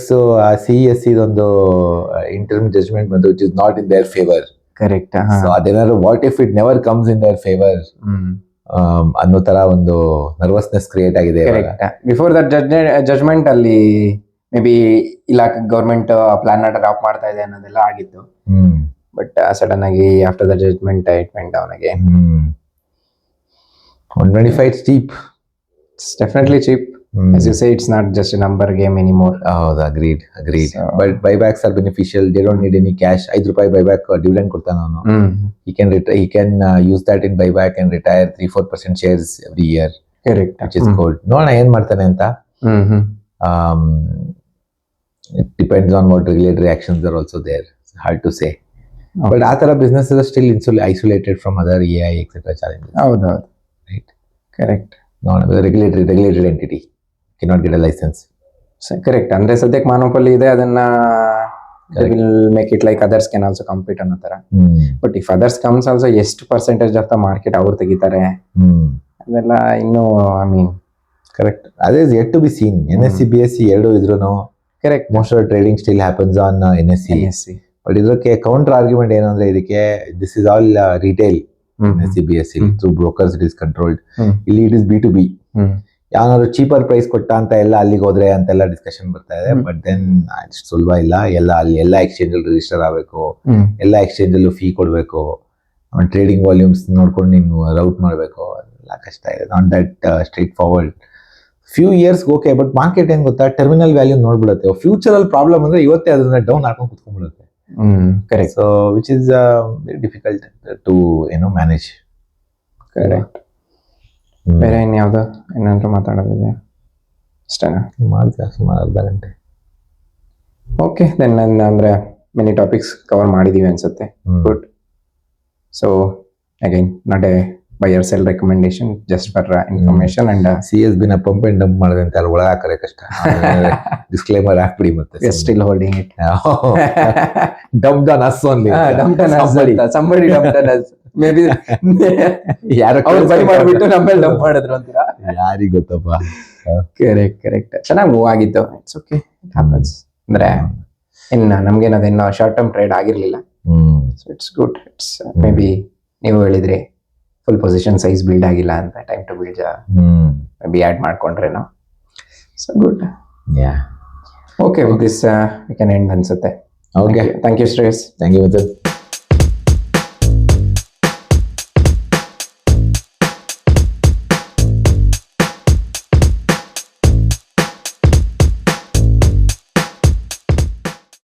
CESC ಇದೊಂದು ಇಂಟರ್ಮ್ judgement ಬಂದು which is not in their favor. Correct. So ಅದೇನಾದ್ರು what if it never comes in their favor? ಅನ್ನೋ ತರ ಒಂದು ನರ್ವಸ್ನೆಸ್ ಕ್ರಿಯೇಟ್ ಆಗಿದೆ ಇವಾಗ. ಕರೆಕ್ಟ್. ಬಿಫೋರ್ ದಟ್ ಜಜ್ಮೆಂಟ್ ಅಲ್ಲಿ ಮೇ ಬಿ ಇಲ್ಲ ಗೌರ್ಮೆಂಟ್ ಪ್ಲಾನ್ ಡ್ರಾಪ್ ಮಾಡ್ತಾ ಇದೆ ಅನ್ನೋದೆಲ್ಲ ಆಗಿತ್ತು. ಬಟ್ ಸಡನ್ ಆಗಿ after the judgement it went down again. 125 is cheap. It's definitely cheap. As you say, it's not just a number game anymore. ಹೌದು, agreed. So- But buybacks are beneficial. They don't need any cash. ₹5 buyback dividend ಕೊಡ್ತಾನೆ ಅವನು. He can use that in buyback and retire 3-4% shares every year, Correct. which is good. ನೋಡೋಣ ಏನ್ ಮಾಡ್ತಾನೆ ಅಂತ. It depends on what regulatory actions are also there. It's hard to say. Okay. But ಆ ತರ businesses are still isolated from other AI etc. challenges. ಹೌದೌದು. Right. Correct. No, regulated entity cannot get a license. Correct. ಅಂದ್ರೆ ಸದ್ಯಕ್ಕೆ monopoly ಇದೆ, ಅದನ್ನ will make it like others can also compete ಅನ್ನೋ ತರ. But if others comes also ಎಷ್ಟು percentage of the market ಅವ್ರು ತೆಗಿತಾರೆ ಅದೆಲ್ಲ ಇನ್ನೂ ಐ ಮೀನ್. ಕರೆಕ್ಟ್. ಅದೇ is yet to be seen. NSE BSE ಎರಡು ಇದ್ರೂನು correct. most of the trading still happens on NSE. But ಇದಕ್ಕೆ ಕೌಂಟರ್ ಆರ್ಗ್ಯುಮೆಂಟ್ ಏನಂದ್ರೆ ಇದಕ್ಕೆ this is all retail. NSE BSE through brokers it is controlled. ಇಲ್ಲಿ it is B2B. ಯಾವನಾದ್ರು cheaper price ಕೊಟ್ಟ ಅಂತ ಎಲ್ಲ ಅಲ್ಲಿಗೆ ಹೋದ್ರೆ ಅಂತೆಲ್ಲ ಡಿಸ್ಕಷನ್ ಬರ್ತಾ ಇದೆ. ಬಟ್ ದೆನ್ ಸುಲಭ ಇಲ್ಲ. ಎಲ್ಲ ಎಕ್ಸ್ಚೇಂಜ್ ಅಲ್ಲಿ ರಿಜಿಸ್ಟರ್ ಆಗಬೇಕು, ಎಲ್ಲ ಎಕ್ಸ್ಚೇಂಜ್ ಅಲ್ಲೂ ಫೀ ಕೊಡ್ಬೇಕು, ಟ್ರೇಡಿಂಗ್ ವಾಲ್ಯೂಮ್ಸ್ ನೋಡ್ಕೊಂಡು ನೀನು ರೌಟ್ ಮಾಡಬೇಕು, ಎಲ್ಲ ಕಷ್ಟ ಇದೆ. Not that straightforward. Few years okay, but market ಏನ್ ಗೊತ್ತಾ, ಟರ್ಮಿನಲ್ ವ್ಯಾಲ್ಯೂ ನೋಡ್ಬಿಡುತ್ತೆ. ಫ್ಯೂಚರ್ ಅಲ್ಲಿ ಪ್ರಾಬ್ಲಮ್ ಅಂದ್ರೆ ಇವತ್ತೇ ಅದನ್ನ ಡೌನ್ ಹಾಕೊಂಡು ಕುತ್ಕೊಂಡ್ಬಿಡುತ್ತೆ. Correct. So which is very difficult to manage. Correct. ಬೇರೆ ಇನ್ಯಾವ್ದು ಏನಾದ್ರು ಮಾತಾಡೋದಿದೆ ಅಷ್ಟೇನಾ? ಮಾಡಿದೆ ಸುಮಾರು ಅರ್ಧ ಗಂಟೆ. ಓಕೆ ದೆನ್ ಅಂದ್ರೆ ಮೆನಿ ಟಾಪಿಕ್ಸ್ ಕವರ್ ಮಾಡಿದೀವಿ ಅನ್ಸುತ್ತೆ. Good. So again not a buy or sell recommendation, just for information and C S ಬಿನ ಪಂಪ್ ಅಂಡ್ ಡಂಪ್ ಮಾಡಿದೆ ಅಂತ ಅಲ್ಲಿ ಒಳಗೆ ಹಾಕರೆ ಕಷ್ಟ. ಡಿಸ್ಕ್ಲೇಮರ್ ಹಾಕ್ಬಿಡಿ ಮತ್ತೆ. Still holding it. Dump on us only. somebody dumped on us. Maybe ಯಾರು ಅವ್ರು ಬೈ ಮಾಡ್ಬಿಟ್ಟು ನಮ್ಮಲ್ಲಿ ಡಂಪ್ ಮಾಡಿದ್ರು ಅಂತೀರಾ? ಯಾರಿಗ್ ಗೊತ್ತಪ್ಪ. ಕರೆಕ್ಟ್. ಚೆನ್ನಾಗಿ ಮೂವ್ ಆಗಿತ್ತು. It's okay, it happens. ಅಂದ್ರೆ ಇನ್ನು ನಮ್ಗೇನದೇನೋ ಶಾರ್ಟ್ ಟರ್ಮ್ ಟ್ರೇಡ್ ಆಗಿರ್ಲಿಲ್ಲ. So it's good. It's maybe ನೀವು ಹೇಳಿದ್ರಿ ಫುಲ್ ಪೊಸಿಷನ್ ಸೈಜ್ ಬಿಲ್ಡ್ ಆಗಿಲ್ಲ ಅಂತ, time to build maybe add ಮಾಡ್ಕೊಂಡ್ರೇನೋ. So good. Okay, with this we can end ಅನ್ಸುತ್ತೆ. Okay, thank you Shreyas. Thank you.